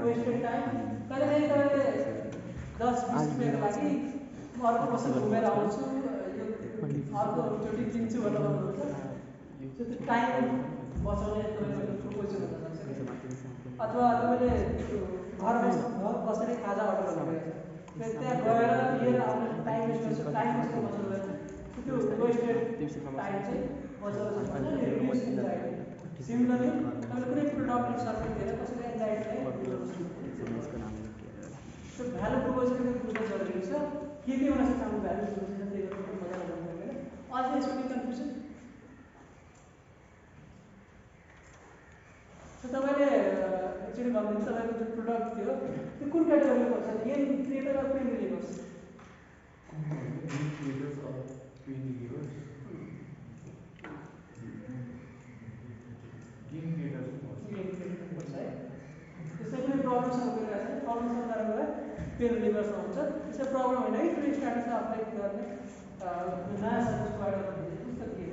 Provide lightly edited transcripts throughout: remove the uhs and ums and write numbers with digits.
Wasted time कहिलेकाहीँ तपाईँले 10-20 रुपियाँको लागि म अर्को वर्ष घुमेर आउँछु यो अर्कोचोटि किन्छु भनेर भन्नुहुन्छ त्यो टाइम बचाउने तपाईँको प्रोपोजल हुन सक्छ अथवा तपाईँले घरमा बसेर खाजा अर्डर गरिरहेको छ त्यहाँ गएर लिएर आउने टाइम वेस्ट गर्छ टाइम कसको बचाउनु भएन त्यो वेस्टेड टाइम चाहिँ बचाउन सक्छ सिमिलरली तपाईँले कुनै प्रोडक्ट सर्भिस दिएर कसैले एन्जाइटीलाई त्यो भ्यालु प्रोपोजलको बुझ्न जरुरी छ के हुन सक्छ हाम्रो भ्यालु प्रोपोजल त्यही गरेर मजाले गर्नु पर्दैन अझै यसको कन्फ्युजन तपाईँले एक्चुअली भन्नुहुन्छ तपाईँको जुन प्रोडक्ट थियो त्यो कुन क्याटेगोरीमा पर्छ गेम क्रिएटर अफ पेन रिलिभर्स त्यसै कुनै प्रब्लमसँग गइरहेको छ प्रब्लमसँग गएर पेन रिलिभर्समा हुन्छ त्यसै प्रब्लम होइन है कुनै स्ट्याटस अपडेट गर्ने नयाँ सर्भिस प्रोभाइड गर्नु पुस्तक के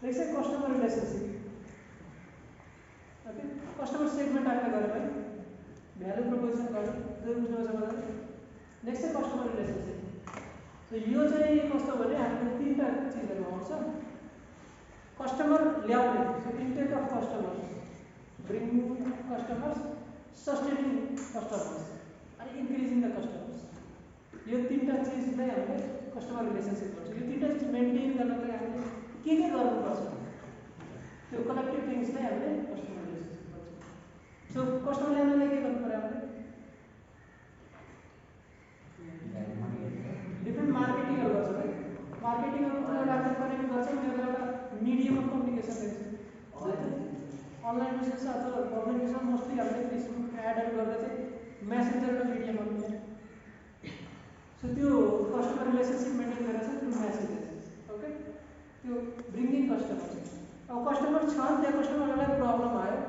Let's say customer relationship. Okay, customer segment आपने करा भाई, value proposition करा, जो उसमें समझा। Next है customer relationship. So यो चाहिँ कस्तो भने हामीले तीनटा चीजहरु आउँछ। Customer ल्याउने, so intake of customers, bringing customers, sustaining customers, and increasing the customers. यो तीनटा चीज नै हामीले customer relationship भन्छ। यो तीनटा चीज मेन्टेन गर्नको लागि हामीले के गर्नुपर्छ त्यो कलेक्टिभ थिंग्स नै हामीले कस्टमर रिलेसनशिप भन्छ सो कस्टमर ल्याउनलाई के गर्नु पर्यो हामीले डिफ्रेन्ट मार्केटिङहरु गर्छ है मार्केटिङहरु त एउटा आफ्नो कनेक्ट गर्छ उनीहरुले एउटा मिडियम अफ कम्युनिकेसन दिन्छ अनलाइन बिजनेस अथवा पब्लिकेसन मोस्टली हामीले फेसबुक एडहरु गर्दा चाहिँ मेसेन्जर र मिडियम हुन्छ सो त्यो कस्टमर रिलेसनशिप मेन्टेन गरेर चाहिँ त्यो मेसेजेस ओके त्यो ब्रिङिङ कस्टमर्स अब कस्टमर छ त्यहाँ कस्टमरहरुलाई प्रब्लम आयो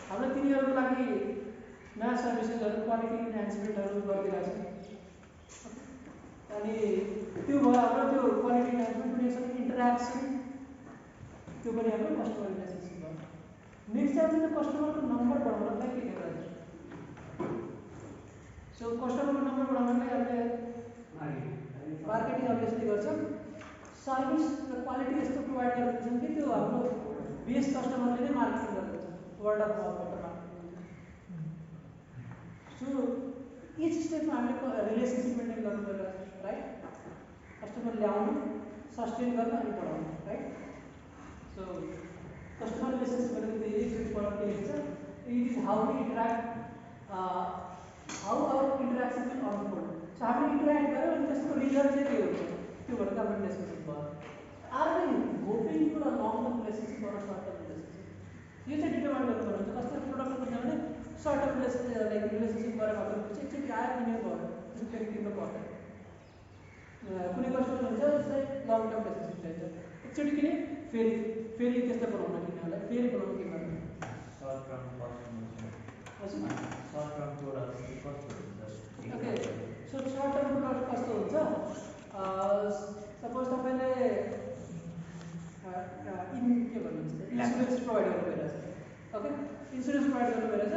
हामीले तिनीहरुको लागि नयाँ सर्भिसेसहरु क्वालिटी इन्हान्समेन्टहरु गरिदिरहेको छ अनि त्यो भयो हाम्रो त्यो क्वालिटी इन्हान्समेन्ट उनीहरुसँग इन्टरेक्सन त्यो पनि हाम्रो कस्टमर रिलेसनशिप भयो नेक्स्ट चाहिँ त्यो कस्टमरको नम्बर बढाउनलाई के गर्छ सो कस्टमरको नम्बर बढाउनलाई हामीले मार्केटिङ अभियसली गर्छ सर्भिस र क्वालिटी यस्तो प्रोवाइड गर्छन् कि त्यो हाम्रो बेस कस्टमरले नै मार्केटिङ गर्छ वर्ड अफ माउथबाट मार्केटिङ सो इच स्टेपमा हामीले रिलेसनशिप मेन्टेन गर्नु पर्छ राइट कस्टमर ल्याउनु सस्टेन गर्न अनि बढाउनु राइट सो कस्टमर रिलेसनशिप भनेको धेरै इम्पोर्टेन्ट थिङ छ it is how we interact how our interaction will unfold so हामीले इन्टरेक्ट गर्यो अनि त्यसको रिजल्ट चाहिँ के हुन्छ त्यो भनेको हाम्रो रिलेसनशिप भयो are we hoping for a long term relationship or short term relationship यो चाहिँ डिटरमाइन गर्नुपर्छ कस्तो प्रोडक्ट बुझ्यो भने सर्ट टर्म रिलेसनशिप गरेर मात्र हुन्छ एकचोटि आयो किनेर भयो त्यसको फेरि तिर्नु पर्दैन कुनै कस्टमर हुन्छ जसलाई लङ टर्म रिलेसनशिप चाहिन्छ एकचोटि किने फेरि फेरि त्यस्तो बनाउन किन्नलाई फेरि बनाउन के गर्नु short term customer short term product कस्तो हुन्छ okay so short term product कस्तो हुन्छ सपोज तपाईले के भन्नुहुन्छ इन्स्योरेन्स प्रोवाइड गर्नु भइरहेछ ओके इन्स्योरेन्स प्रोवाइड गर्नु भइरहेछ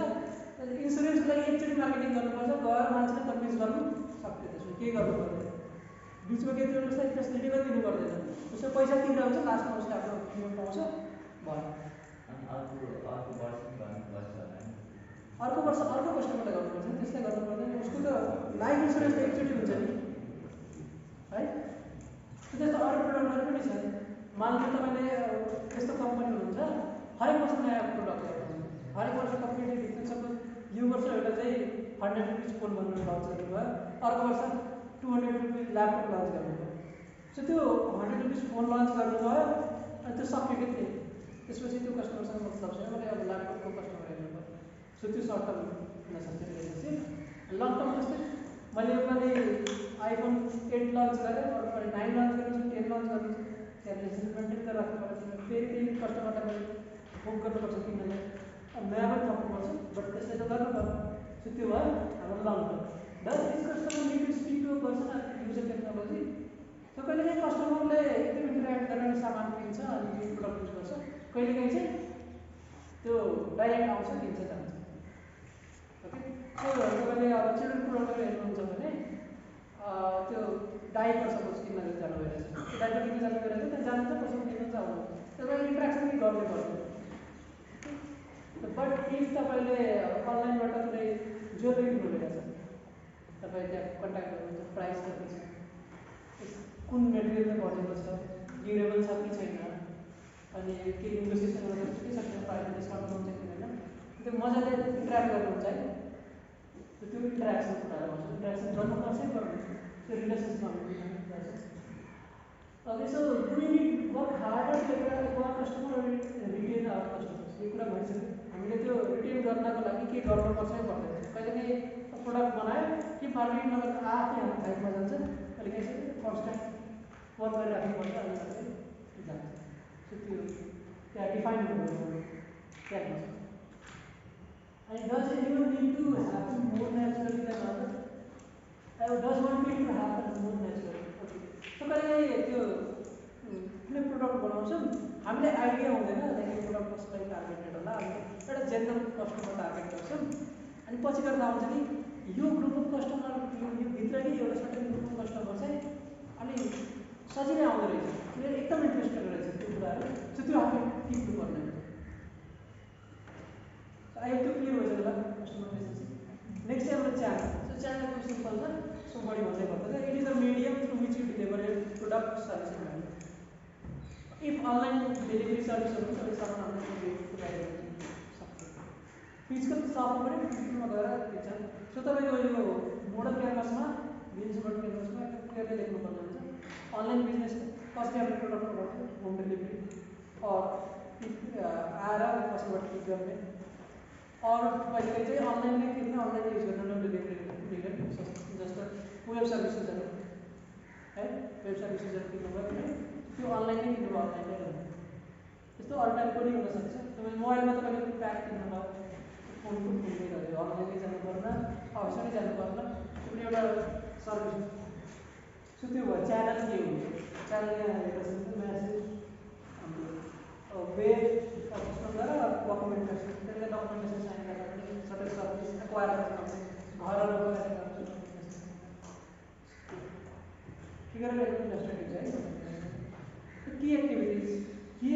इन्स्योरेन्सको लागि एकचोटि मार्केटिङ गर्नुपर्छ गएर मान्छेले कन्भिन्स गर्नु सक्दैन त्यसमा के गर्नु पर्दैन बिचमा के त्यो उसलाई फेसिलिटी पनि दिनु पर्दैन उसले पैसा तिरेर हुन्छ लास्टमा उसले आफ्नो प्रिमियम पाउँछ भयो अनि अर्को वर्ष गर्नुपर्छ होला नि अर्को वर्ष अर्को कस्टमरलाई गर्नुपर्छ त्यसलाई गर्नु पर्दैन उसको त लाइफ इन्स्योरेन्स त एकचोटि हुन्छ नि है त्यस्तो अरू प्रोडक्टहरु पनि छन् मान्नु तपाईले यस्तो कम्पनी हुनुहुन्छ हरेक वर्ष नयाँ प्रोडक्ट ल्याउँछ हरेक वर्ष कम्पनी डिफ्रेन्ट सपोज यो वर्ष एउटा चाहिँ 100 रुपीज फोन भनेर लन्च गर्नुभयो अर्को वर्ष 200 रुपीज ल्यापटप लन्च गर्नुभयो सो त्यो 100 रुपीज फोन लन्च गर्नुभयो अनि त्यो सक्यो के थिए त्यसपछि त्यो कस्टमरसँग मतलब छैन मैले अब ल्यापटपको कस्टमर हेर्नु पर्यो सो त्यो सर्ट टर्म हुन सक्छ रिलेसनशिप लङ टर्म जस्तै मैले योपालि आइफोन 8 लन्च गरेँ अनि 9 लन्च गर्छु 10 लन्च गर्छु त्यहाँ रिलेसनशिप मेन्टेन गरेर राख्नुपर्छ फेरि फेरि कस्टमरलाई मैले बुक गर्नुपर्छ किन्नलाई अब नयाँ पनि थप्नुपर्छ बट त्यसले त गर्नु पर्यो सो त्यो भयो हाम्रो long term does this customer need to speak to a person at user technology so कहिलेकाहीँ कस्टमरले एकदम इन्टरेक्ट गरेर सामान किन्छ अनि यो प्रोडक्ट युज गर्छ कहिलेकाहीँ चाहिँ त्यो डाइरेक्ट आउँछ किन्छ जान्छ। ओके, सो तपाईँले अब चिल्ड्रेन प्रोडक्टहरू हेर्नुहुन्छ भने त्यो डाइपर सपोज किन्न जानु भइरहेछ, त्यो डाइपर किन्न जानु भइरहेछ, त्यहाँ जान्छ पैसा किन्न चाहिँ आउनु, तपाईँ इन्ट्रेक्सन पनि गर्दै पर्दैन। बट इफ तपाईँले अनलाइनबाट कुनै ज्वेलरी किन्नु भइरहेछ, तपाईँ त्यहाँ कन्ट्याक्ट गर्नुहुन्छ, प्राइस कति छ, कुन मेटेरियलले बनेको छ, ड्युरेबल छ कि छैन, अनि के नेगोसिएसन गर्नु सक्छ कि सक्दैन, प्राइस डिस्काउन्ट हुन्छ कि छैन, त्यो मजाले इन्ट्र्याक्ट गर्नुहुन्छ है। त्यो इन्ट्र्याक्सन कुराहरू भन्छ, इन्ट्र्याक्सन गर्नुपर्छै पर्ने, त्यो रिलेसन्स गर्नुपर्छ। Okay, so do we need work harder to acquire customer or retain our customers? यो कुरा भइसक्यो। हामीले त्यो रिटेन गर्नको लागि के गर्नुपर्छ पर्दैन। कहिलेकाहीँ प्रोडक्ट बनायो कि मार्केटिङ नगरेर आफै हामी फाइटमा जान्छ, कहिलेकाहीँ चाहिँ कन्स्ट्यान्ट वर्क गरिराख्नुपर्छ, अनि मात्रै जान्छ। सो त्यो त्यहाँ डिफाइन हुनुपर्छ त्यहाँ हुन्छ। And does anyone need to happen more naturally than others? Does one need to happen more naturally? Okay. So कहिलेकाहीँ त्यो कुनै प्रोडक्ट बनाउँछौँ, हामीले आइडिया हुँदैन लाइक यो प्रोडक्ट कसलाई टार्गेटेड होला, हामीले एउटा जेनरल कस्टमर टार्गेट गर्छौँ, अनि पछि गर्दा आउँछ कि यो ग्रुप अफ कस्टमर, यो भित्रकै एउटा सर्टेन ग्रुप अफ कस्टमर चाहिँ अनि सजिलै आउँदो रहेछ, मेरो एकदम इन्ट्रेस्टेड रहेछ त्यो कुराहरू, सो त्यो आफै टिप्नुपर्ने हुन्छ। आई होप त्यो क्लियर भइसक्यो होला कस्टमर रिलेसनसिप। नेक्स्ट चाहिँ हाम्रो च्यानल। सो च्यानल एकदम सिम्पल छ, सो बढी भन्दै गर्दा it is a medium through which you deliver A product service and value. If online delivery सर्भिसहरू सबै सामान हामीले पुऱ्याइदिनु सक्छ, फिजिकल सपमा पनि फिजिकलमा गएर दिन्छ। सो तपाईँको यो मोडल क्यानभासमा बिजनेस मोडल क्यानभासमा क्लियरली लेख्नुपर्ने हुन्छ अनलाइन बिजनेस कसले आफ्नो प्रोडक्ट गर्छ, होम डेलिभरी आएर कसैबाट पिक गर्ने, और कहिले चाहिँ अनलाइनमै किन्ने, अनलाइन युज गर्ने, डेलिभरी जस्तो वेब सर्भिसेसहरू है, वेब सर्भिसेसहरू किन्नुभयो भने त्यो अनलाइनै किन्नुभयो, अनलाइनै गर्नु। त्यस्तो अल्टरनेटिभ पनि हुनसक्छ। तपाईँ मोबाइलमा तपाईँले प्याक किन्नुभयो, फोनको किन्दै गर्यो, अनलाइनै जानु पर्दैन, अफिसमै जानु पर्दैन, त्यो पनि एउटा सर्भिस। सो त्यो भयो च्यानल के हुन्छ, च्यानल यहाँ म्यासेज हाम्रो वेब अफिसमा गएर डकुमेन्टेसन, त्यसले डकुमेन्टेसन साइन गरेर पनि सबै सर्भिस एक्वायर गर्न सक्छ, घरहरू बनाएर गर्छ। फिगर एकदम स्ट्रेटेजी है। की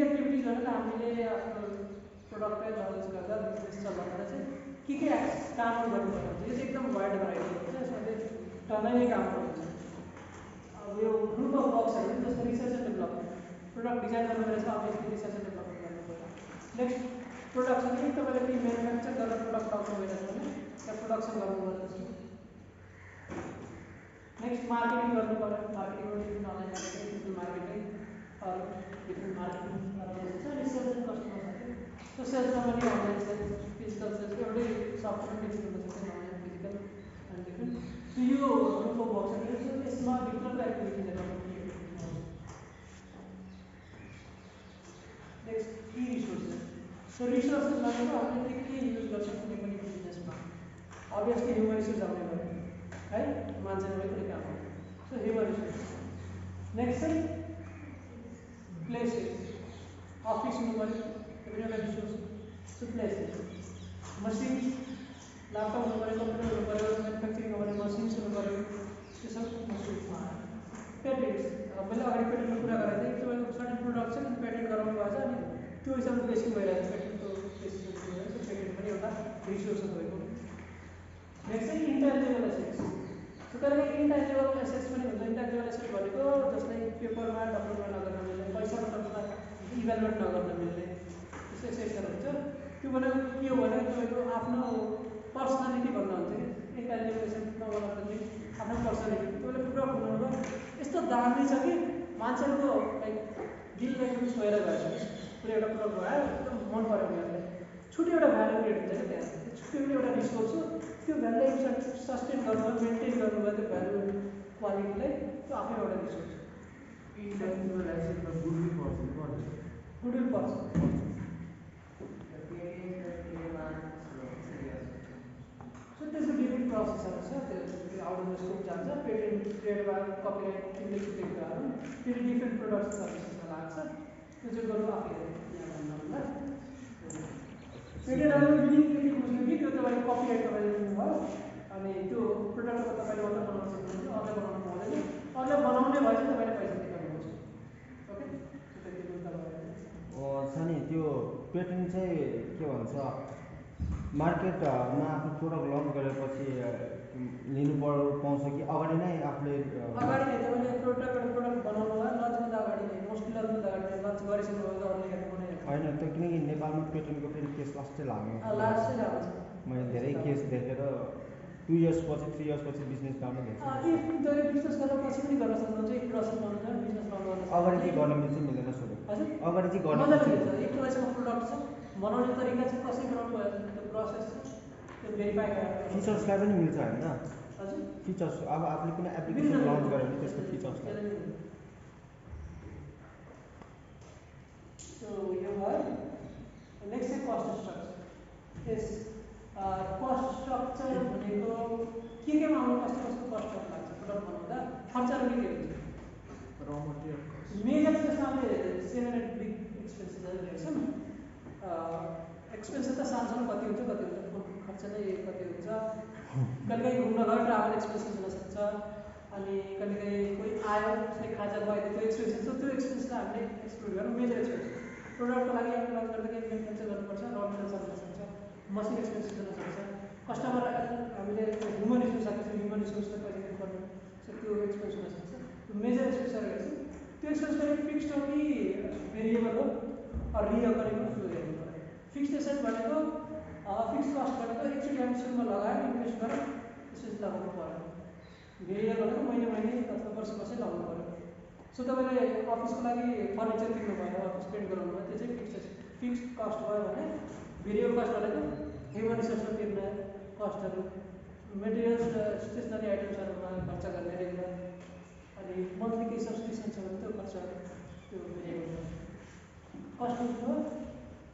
एक्टिभिटिज भनेर हामीले आफ्नो प्रोडक्टलाई लन्च गर्दा बिजनेस चलाउँदा चाहिँ के कामहरू गर्नुपर्छ, यो चाहिँ एकदम वाइड भराइटी हुन्छ, यसमा चाहिँ टनै कामहरू हुन्छ। अब यो ग्रुप अफ वर्क्सहरू जस्तो research and development, product design गर्नु परेछ, अभियसली रिसर्च एन्ड डेभलपमेन्ट गर्नु पऱ्यो। नेक्स्ट प्रोडक्सन, यदि तपाईँले ती म्यानुफ्याक्चर गरेर प्रोडक्ट आउनु भइरहेछ भने त्यहाँ प्रोडक्सन गर्नुपर्छ। नेक्स्ट मार्केटिङ गर्नु पऱ्यो, मार्केटिङमा different online marketing, digital marketing अरू डिफ्रेन्ट मार्केटिङ हुन्छ। अनि सेल्स एन्ड कस्टमर छ, सो सेल्समा पनि अनलाइन सेल्स, फिजिकल सेल्स, एउटै सफ्टवेयर मिक्स हुनुपर्छ, online physical and different. So यो ग्रुप अफ वर्क्सहरू, सो यसमा भित्रको एक्टिभिटिजहरू next key resources. So resources भनेको हामीले के युज गर्छौँ कुनै पनि बिजनेसमा, अभियसली ह्युमन रिसोर्स आउने भयो है, मान्छे नभए कुनै काम हो, सो ह्युमन रिसोर्स। नेक्स्ट चाहिँ प्लेसेस, अफिस हुनु पऱ्यो, त्यो पनि एउटा resource. So places, machines, laptop हुनु पऱ्यो, कम्प्युटर हुनु पऱ्यो, म्यानुफ्याक्चरिङ गर्ने मसिन्स हुनु पऱ्यो, त्यो सब मसिन्समा आयो। पेटेन्ट्स, मैले अगाडि पेटेन्टको कुरा गरेको थिएँ, तपाईँको सर्टेन प्रोडक्ट छ अनि पेटेन्ट गराउनु भएको छ, अनि त्यो हिसाबले बेसिङ भइरहेको छ, पेटेन्टको बेसिसहरू भइरहेको छ, पेटेन्ट पनि एउटा रिसोर्स हो तपाईँको। नेक्स्ट चाहिँ इन्टेन्जिबल एसेट्स। सो कहिले इन्टेन्जिबल एसेट्स पनि हुन्छ। इन्टेन्जिबल एसेट भनेको जसलाई पेपरमा डकुमेन्टमा नगर्न मिल्ने, पैसामा टक्कमा इभ्यालुएट नगर्न मिल्ने त्यस्तो एसेट्सहरू हुन्छ। त्यो भनेको के हो भने तपाईँको आफ्नो पर्सनालिटी भन्नु हुन्छ कि इन्टेन्जिबल एसेट नभन्दाखेरि आफ्नो पर्सनालिटी। तपाईँले प्रोडक्ट बनाउनु यस्तो दामी छ कि मान्छेहरूको लाइक दिलले एकदम छोएर गएछ, कुनै एउटा प्रोडक्ट बनायो एकदम मन पऱ्यो उनीहरूलाई, छुट्टै एउटा भ्यालु क्रिएट हुन्छ क्या त्यहाँ, छुट्टै पनि एउटा रिसोर्स हो। त्यो भ्यालुलाई सस्टेन गर्नु, मेन्टेन गर्नुभयो त्यो भ्यालु क्वालिटीलाई, त्यो आफै एउटा रिसोर्स हो। इन्टेन्जिबल एसेटमा गुडविल पर्छ, गुडविल पर्छ। सो त्यसको डिफ्रेन्ट प्रोसेसहरू छ, त्यो आउट अफ द स्कोप जान्छ, पेटेन्ट ट्रेडमार्क कपिराइट छुट्टै छुट्टै कुराहरू, फेरि डिफ्रेन्ट प्रोडक्ट सर्भिसेसमा लाग्छ, त्यो चाहिँ गर्नु आफै यहाँ भन्नुभन्दा एडिटरले युनिक बुझ्नु कि त्यो तपाईँले कपिराइट तपाईँले दिनुभयो अनि त्यो प्रोडक्टको तपाईँले मात्रै बनाउन सक्नुहुन्छ अरूले बनाउनु पाउँदैन अरूले बनाउने भए चाहिँ तपाईँले पैसा तिर्नुपर्छ ओके त्यति बुझ्दा भयो छ नि त्यो पेटेन्ट चाहिँ के भन्छ मार्केटमा आफ्नो प्रोडक्ट लन्च गरेपछि लिनु पाउँछ कि अगाडि नै आफूले अगाडि नै तपाईँले प्रोडक्ट बनाउनु भयो लन्चभन्दा अगाडि नै मोस्टली लन्चभन्दा अगाडि नै लन्च गरिसक्नु भयो अरूले हेर्नु बनाइहाल्छ होइन त्यो किनकि नेपालमा पेटेन्टको फेरि केस लास्टै लाग्नु लास्टै लाग्छ मैले धेरै केस देखेर 2 इयर्स पछि 3 इयर्स पछि बिजनेस डाउन इफ तपाईँ बिजनेस गर्न पछि पनि गर्न सक्नुहुन्छ एक प्रोसेस बनाउँदा बिजनेस बनाउन अगाडि चाहिँ गर्न चाहिँ मिल्दैन सुरु हजुर अगाडि चाहिँ गर्न मजाले मिल्छ एक तपाईँसँग प्रोडक्ट छ बनाउने तरिका चाहिँ कसरी बनाउनु भयो त्यो प्रोसेस छ त्यो भेरिफाई गरेर फिचर्सलाई पनि मिल्छ होइन हजुर फिचर्स अब आफूले कुनै एप्लिकेसन लन्च गर्यो भने त्यसको फिचर्सलाई सो यो भयो नेक्स्ट चाहिँ कस्ट स्ट्रक्चर यस कस्ट स्ट्रक्चर भनेको केमा आउनु कस्तो कस्तो कस्टहरू लाग्छ प्रोडक्ट बनाउँदा खर्चहरू के हुन्छ र मटेरियल कस्ट मेजर त्यसमा हामीले 7 8 बिग एक्सपेन्सेसहरू हेर्छौँ एक्सपेन्सेस त सानसानो कति हुन्छ खर्च नै कति हुन्छ कहिलेकाहीँ घुम्न गयो ट्राभल एक्सपेन्सेस हुनसक्छ अनि कहिलेकाहीँ कोही आयो उसले खाजा गयो त्यो एक्सपेन्सेस छ त्यो एक्सपेन्सलाई हामीले एक्सक्लुड गरौँ मेजर एक्सपेन्सेस प्रोडक्टको लागि हामीले लन्च गर्दाखेरि मेन्टेन गर्नुपर्छ र मेटेरियल्स हुनसक्छ मसिन एक्सपेन्सेस हुनसक्छ कस्टमर हामीले ह्युमन रिसोर्स राख्छौँ ह्युमन रिसोर्सलाई पैसा दिनुपर्ने सो त्यो एक्सपेन्स हुनसक्छ त्यो मेजर एक्सपेन्सहरू हेर्छौँ त्यो एक्सपेन्स पनि फिक्स्ड हो कि भेरिएबल हो रिअकरिङ हो त्यो हेर्नु पऱ्यो फिक्स्ड एसेट भनेको फिक्स कस्ट भनेको एकचोटि हामी सुरुमा लगायो इन्भेस्ट गरेर त्यसपछि लगाउनु पऱ्यो भेरिएबल भनेको महिना अथवा वर्ष लगाउनु पऱ्यो सो तपाईँले अफिसको लागि फर्निचर किन्नु भयो अफिस पेन्ट गराउनु भयो त्यो चाहिँ फिक्स्ड कस्ट भयो भने भेरिएबल कस्ट भनेको ह्युमन रिसोर्समा तिर्ने कस्टहरू मेटेरियल्स स्टेसनरी आइटम्सहरूमा खर्च गर्ने रेगुलर अनि मन्थली केही सब्सक्रिप्सन छ भने त्यो खर्चहरू त्यो भेरिएबल कस्ट हो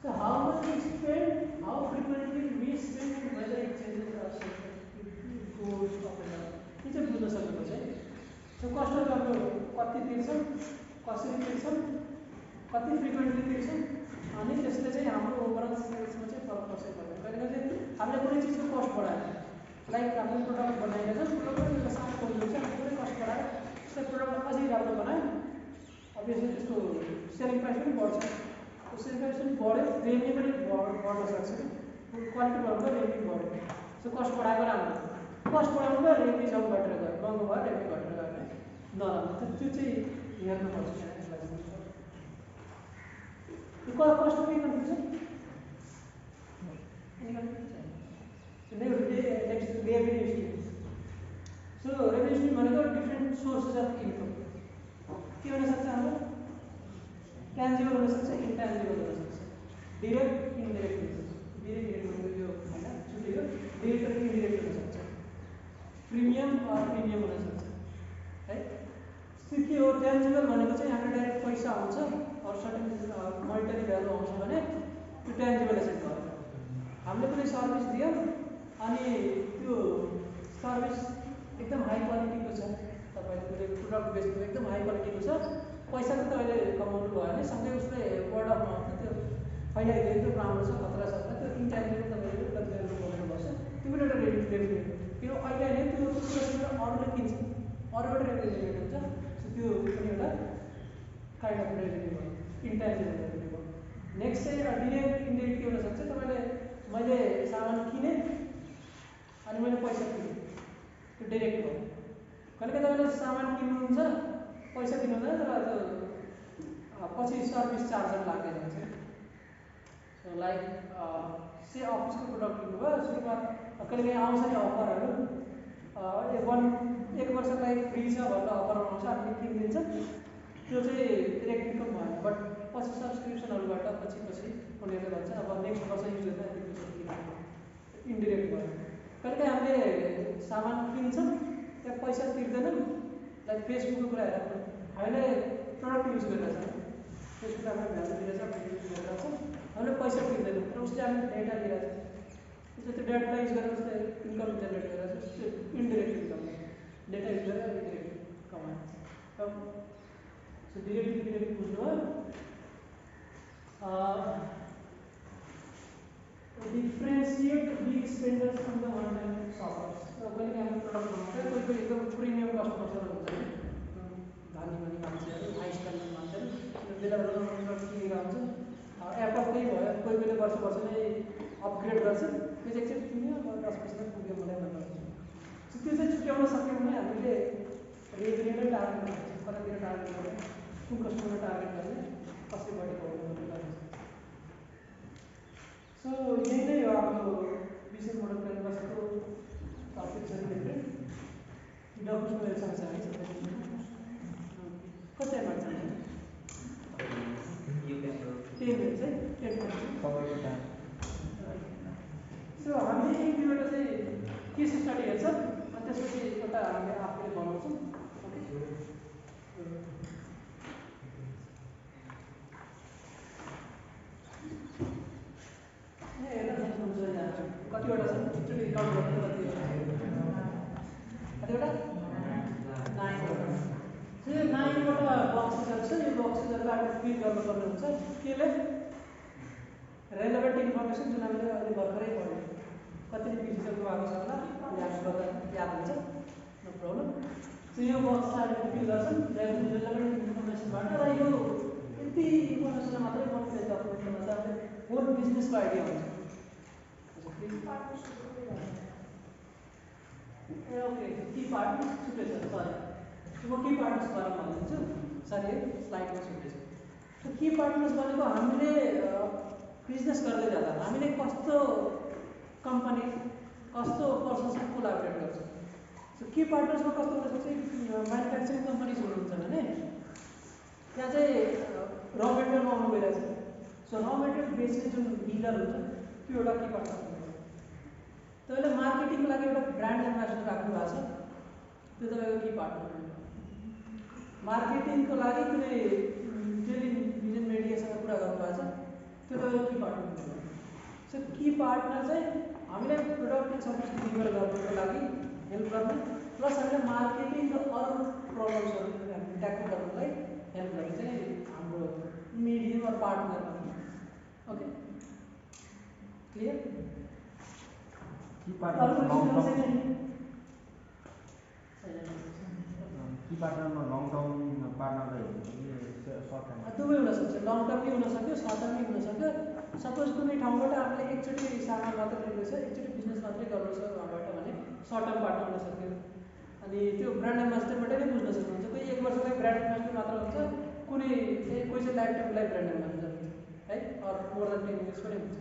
So how much we spend, how frequently we spend, and whether it changes our social, it goes up and down. ये चाहिँ बुझ्न सक्नुपर्छ है सो कस्टहरू हाम्रो कति तिर्छौँ कसरी तिर्छौँ कति फ्रिक्वेन्टली तिर्छौँ अनि त्यसले चाहिँ हाम्रो ओभरअल सेल्समा चाहिँ फरक पर्छ कहिले कहिले चाहिँ हामीले कुनै चिजको कस्ट बढायो लाइक हामीले प्रोडक्ट बनाइरहेको छ प्रोडक्टको सानो खोल्नु छ पुरै कस्ट बढायो त्यसलाई प्रोडक्ट अझै राम्रो बनायो अभियसली त्यसको सेलिङ प्राइस पनि बढ्छ सेलिङ प्राइस पनि बढ्यो रेभेन्यू पनि बढ्न सक्छ क्वालिटी बढ्यो रेभेन्यू बढ्यो सो कस्ट बढाएको राम्रो कस्ट बढाउनु भयो रेभेन्यू जब घटेर गयो महँगो भयो रेभेन्यू घटेर गयो भने नराम्रो त्यो चाहिँ हेर्नुपर्छ कस्ट के confusion next revenue stream so revenue stream भनेको डिफ्रेन्ट सोर्सेस अफ इन्कम के हुनसक्छ हाम्रो ट्यान्जिबल हुनसक्छ इन्ट्यान्जिबल हुनसक्छ डिरेक्ट इन्डिरेक्ट हुनसक्छ डिरेक्ट भनेको यो होइन छुट्टियो डिरेक्ट र इन्डिरेक्ट हुनसक्छ प्रिमियम प्रिमियम हुनसक्छ है त्यो के हो ट्यान्जिबल भनेको चाहिँ हाम्रो डाइरेक्ट पैसा आउँछ अरू सर्टेन मोनिटरी भ्यालु आउँछ भने त्यो ट्यान्जिबल एसेट भयो हामीले कुनै सर्भिस दियौँ अनि त्यो सर्भिस एकदम हाई क्वालिटीको छ तपाईँले कुनै प्रोडक्ट बेच्नु एकदम हाई क्वालिटीको छ पैसा त तपाईँले कमाउनु भयो भने सँगै उसले वर्ड अफ माउथ त्यो फैलाइदियो एकदम राम्रो छ खतरा छ भने त्यो इन्ट्यान्जिबल तपाईँले कतिजना गर्नुपर्छ त्यो पनि एउटा रेभेन्यू किन अहिले नै त्यो अरूले किन्छ अरूबाट रेभेन्यू जेनेरेट हुन्छ सो त्यो पनि एउटा काइन्ड अफ रेभेन्यू भयो इन्ट्यान्जिबल रेभेन्यू भयो नेक्स्ट चाहिँ डिरेक्ट इन्डिरेक्ट के हुनसक्छ तपाईँले मैले सामान किनेँ अनि मैले पैसा तिरेँ त्यो डिरेक्ट भयो कहिले तपाईँले सामान किन्नुहुन्छ पैसा दिनुहुँदैन तर त्यो पछि सर्भिस चार्जहरू लाग्दै जान्छ सो लाइक से अफिसको प्रोडक्ट किन्नुभयो सुरुमा कहिलेकाहीँ आउँछ नि अफरहरू एक वर्षलाई फ्री छ भनेर अफर आउँछ हामीले किनिदिन्छ त्यो चाहिँ डिरेक्ट इन्कम भएन बट पछि सब्सक्रिप्सनहरूबाट पछि उनीहरूले भन्छ अब नेक्स्ट वर्ष युज गर्दा यति पैसा किन्नु इन्डिरेक्ट भयो कहिलेकाहीँ हामीले सामान किन्छौँ त्यहाँ पैसा तिर्दैनौँ लाइक फेसबुकको कुरा हेरेर हामीले प्रडक्ट युज गरिरहेछ फेसबुक आफ्नो भ्यालु दिइरहेछ युज गरिरहेछ हामीले पैसा तिर्दैनौँ र उसले हामीले डेटा लिइरहेछ उसले त्यो डेटालाई युज गरेर उसले इन्कम जेनेरेट गरिरहेछ त्यो इन्डिरेक्ट इन्कम डेटा युज गरेर इन्डिरेक्ट कमायो सो डिरेक्ट इन्डिरेक्ट बुझ्नुभयो differentiate big spenders from the one time shoppers. कहिले हामी प्रडक्ट बनाउँछ कोही कोही एकदम प्रिमियम कस्टमर्सहरू हुन्छ नि धनी धनी मान्छेहरू हाई स्ट्यान्डर्ड मान्छेहरू बेला बेलामा प्रडक्ट किनेर हुन्छ एप्पल त्यही भयो कोही कोहीले वर्ष वर्ष नै अपग्रेड गर्छ त्यो चाहिँ एकचोटि किन्यो अब 10 वर्षमै पुग्यो मलाई भन्नु त्यो चाहिँ छुट्याउन सक्यौँ भने हामीले रेभिन्यूलाई टार्गेट गर्छ कतातिर टार्गेट गर्ने कुन कस्टमरलाई टार्गेट गर्ने कसरी बढेको गर्नु। सो यही नै हो हाम्रो बिजनेस मोडल क्यानभासको टपिक छ रिलेटेड डकुमेन्टको मेरो समस्या है कति टाइम लाग्छ 10 मिनट है 10 मिनट तपाईँको टाइम। सो हामीले एक दुईवटा चाहिँ केस स्टडी हेर्छ अनि त्यसपछि एउटा हामीले आफूले बनाउँछौँ कतिवटा छ एकचोटि काउन्ट गर्नु कतिवटा 9 9वटा बक्सेसहरू छ यो बक्सेसहरूलाई हामीले फिल गर्नुपर्ने हुन्छ केले रेलेभेन्ट इन्फर्मेसन जुन हामीले अहिले भर्खरै पढ्यौँ कतिले बिर्सिसक्नु भएको छ होला याद गर्दा याद हुन्छ नो प्रब्लम। सो यो बक्सलाई हामीले फिल गर्छौँ रेलेभेन्ट इन्फर्मेसनबाट र यो यति इन्फर्मेसनलाई मात्रै मोटिभेट डकुमेन्टमा चाहिँ हामीले होल बिजनेसको आइडिया हुन्छ। ओके की पार्टनर्स छुट्टै छ सरी म की पार्टनर्स बारे भनिदिन्छु सरी स्लाइडमा छुट्टै छ। सो की पार्टनर्स भनेको हामीले बिजनेस गर्दै जाँदा हामीले कस्तो कम्पनी कस्तो पर्सनसँग कोलाबोरेट गर्छ। सो की पार्टनर्समा कस्तो हुनसक्छ म्यानुफ्याक्चरिङ कम्पनीज हुनुहुन्छ भने त्यहाँ चाहिँ र मेटेरियल आउनु गइरहेको छ। सो र मेटेरियल बेच्ने जुन डिलर हुन्छ त्यो एउटा की पार्टनर हुन्छ। तपाईँले मार्केटिङको लागि एउटा ब्रान्ड एम्बेसडर राख्नु भएको छ त्यो तपाईँको की पार्टनर हो। मार्केटिङको लागि कुनै टेलिभिजन मिडियासँग कुरा गर्नुभएको छ त्यो तपाईँको की पार्टनर हो। सो की पार्टनर चाहिँ हामीलाई प्रोडक्ट एन्ड सर्भिस डेलिभर गर्नको लागि हेल्प गर्ने प्लस हामीले मार्केटिङको अरू प्रब्लम्सहरू हामीले ट्याकल गर्नलाई हेल्प गर्ने चाहिँ हाम्रो मिडियम र पार्टनर हो। ओके क्लियर की पार्टनरमा लङ टर्म पार्टनरलाई सर्ट टर्म दुवै हुनसक्छ लङ टर्म हुनसक्यो सर्ट टर्म हुनसक्यो। सपोज कुनै ठाउँबाट हामीले एकचोटि सामान मात्र लिँदैछ एकचोटि बिजनेस मात्रै गर्नु छ उहाँबाट भने सर्ट टर्म पार्टनर हुनसक्यो। अनि त्यो ब्रान्ड एम्बेसडरबाट नै बुझ्न सक्नुहुन्छ कोही 1 वर्षलाई ब्रान्ड एम्बेसडर मात्र हुन्छ कुनै चाहिँ कोही चाहिँ लाइफ टाइमलाई ब्रान्ड एम्बेसडर हुन्छ है अरू मोर देन 10 इयर्स पनि हुन्छ।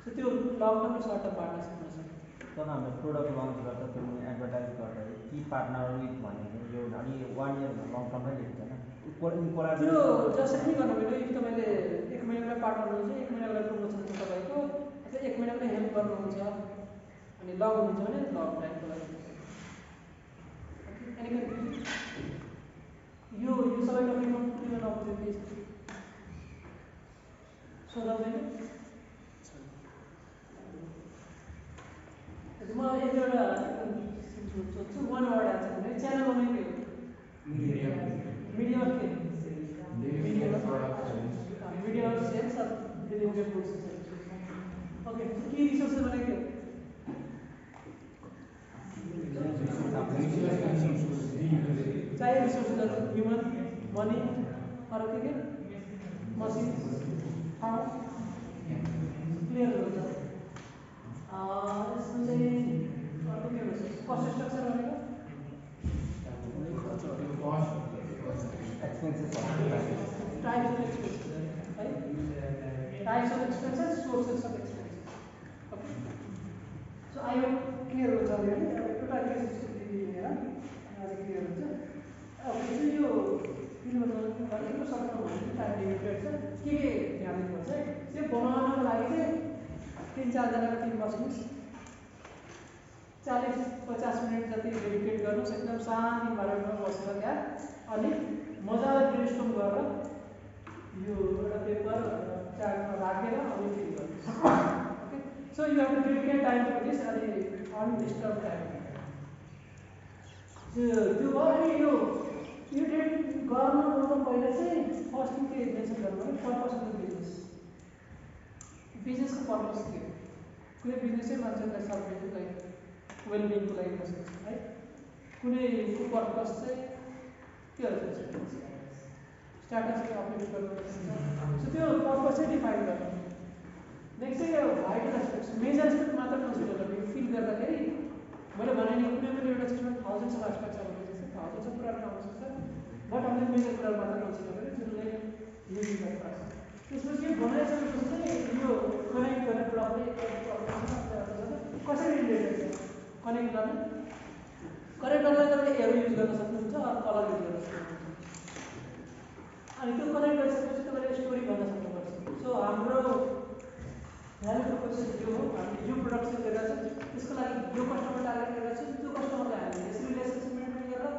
सो त्यो लङ टर्म र सर्ट टर्म पार्टनरसिप हुनसक्छ। तर हामीले प्रोडक्ट लन्च गर्दा त्यो एडभर्टाइज गर्दा की पार्टनर विथ भनेको यो अलि 1 इयरमा लङ टर्ममै लेख्छ होइन त्यो जसरी नै गर्नु पऱ्यो। यदि तपाईँले 1 महिनालाई पार्टनर हुनुहुन्छ 1 महिनाको प्रमोसन छ तपाईँको अथवा 1 महिनाको हेल्प गर्नुहुन्छ अनि लङ हुन्छ भने लङ टाइमको लागि यो सबै टपिकमा क्लियर नबुझेको सोध्दैन म एक एउटा सोध्छु 1 वर्ड एन्सर भने च्यानल बनाइदियो मीडियम अफ के medium of sales of delivery goods. Okay key resources बनाइदियो चाहिए रिसोर्सेस ह्युमन मनी अरू के मसिन क्लियर हुन्छ। यसमा चाहिँ अर्को के हुन्छ कस्ट स्ट्रक्चर भनेको टाइप्स अफ एक्सपेन्सेस है types of expenses sources of expenses. Okay so I hope clear हुन्छ अलिअलि एउटा केस लिएर आज क्लियर हुन्छ। ओके सो यो यो सबै टाइम लिमिटेड छ के ध्यान दिनुपर्छ है त्यो बनाउनको लागि चाहिँ 3-4 जनाको टिम बस्नुहोस् 40-50 मिनट जति डेडिकेट गर्नुहोस् एकदम शान्त इन्भाइरोमेन्टमा बसेर त्यहाँ अनि मजाले ब्रेनस्टर्म गरेर यो एउटा पेपर चार्टमा राखेर अनि फिल गर्नुहोस्। Okay so you have to dedicate time for this अनि अनडिस्टर्ब टाइम त्यो भयो। अनि यो डेट गर्नुभन्दा पहिला चाहिँ फर्स्ट के मेन्सन गर्नु भने पर्पस अफ द बिजनेसको पर्पस के हो कुनै बिजनेसै मान्छेलाई सर्भ लाइक वेलबिङको लागि बसेको छ है, कुनैको पर्पस चाहिँ के हो स्ट्याटसले अपडेट गर्नु सक्छ। सो त्यो पर्पस चाहिँ डिफाइन गर्नु। नेक्स्ट चाहिँ भाइटल एस्पेक्ट्स, मेजर एस्पेक्ट मात्र कन्सिडर गर्ने। यो फिल गर्दाखेरि मैले भने नि कुनै पनि एउटा चिजमा थाउजन्ड्स अफ एस्पेक्ट्स छ भने जस्तै थाउजन्ड्स अफ कुराहरू आउन सक्छ, बट हामीले मेजर कुरा मात्र कन्सिडर गरेँ जुनले युज गर्छ। त्यसपछि यो बनाइसकेपछि चाहिँ यो कनेक्ट गर्ने ब्लकले कसरी रिलेटेड छ कनेक्ट गर्ने, कनेक्ट गर्दा तपाईँले एरो युज गर्न सक्नुहुन्छ, कलर युज गर्न सक्नुहुन्छ। अनि त्यो कनेक्ट गरिसकेपछि तपाईँले स्टोरी भन्न सक्नुपर्छ। सो हाम्रो भ्यालु प्रोपोजिसन यो हो, हामीले यो प्रडक्ट सेल गरिरहेको छ, त्यसको लागि यो कस्टमर टार्गेट गरिरहेको छ, त्यो कस्टमरलाई हामीले यसरी रिलेसनसिप मेन्टेन गरेर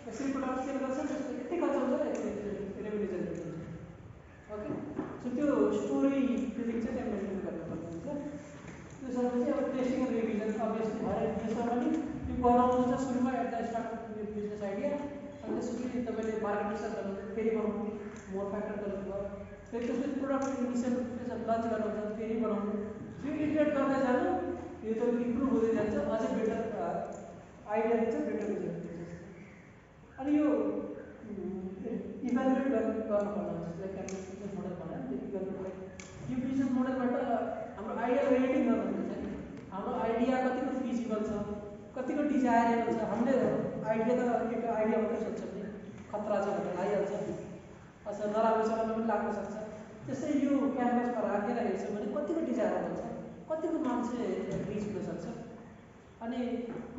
यसरी प्रडक्ट सेल गर्छ, त्यसको यति खर्च हुन्छ, यति रेभेन्यू जेनेरेट हुन्छ। ओके, सो त्यो स्टोरी टेलिङ चाहिँ त्यहाँ मेन्टेन गर्नुपर्ने हुन्छ। त्यसपछि अब टेस्टिङ र रिभिजन अभियसली हरेक बिजनेसमा पनि त्यो बनाउनु हुन्छ सुरुमा एट द स्टार्ट अफ यो बिजनेस आइडिया, अनि त्यसपछि तपाईँले मार्केट रिसर्च गर्नुहुन्छ, फेरि बनाउनु मोर फ्याक्टर गर्नुभयो, फेरि त्यसपछि प्रोडक्ट इनिसियल लन्च गर्नुहुन्छ, फेरि बनाउनु, यो इटरेट गर्दै जानु, यो त इम्प्रुभ हुँदै जान्छ, अझै बेटर आइडिया दिन्छ, बेटर रिजल्ट दिन्छ। अनि यो इभ्यालुएट गर्नुपर्ने हुन्छ, लाइक हामीले बिजनेस मोडल बनायो, त्यो इभ्यालुएट यो बिजनेस मोडलबाट हाम्रो आइडिया रेटिङ गर्नुहुन्छ नि, हाम्रो आइडिया कतिको फिजिबल छ, कतिको डिजायरेबल छ। हामीले आइडिया त एउटा आइडिया मात्रै सोध्छौँ नि, खतरा छ भनेर आइहाल्छ, अथवा नराम्रो छ भने पनि लाग्न सक्छ। त्यसै यो क्यानभसमा राखेर हेर्छौँ भने कतिको डिजायरेबल छ, कतिको मान्छे रिच हुन सक्छ, अनि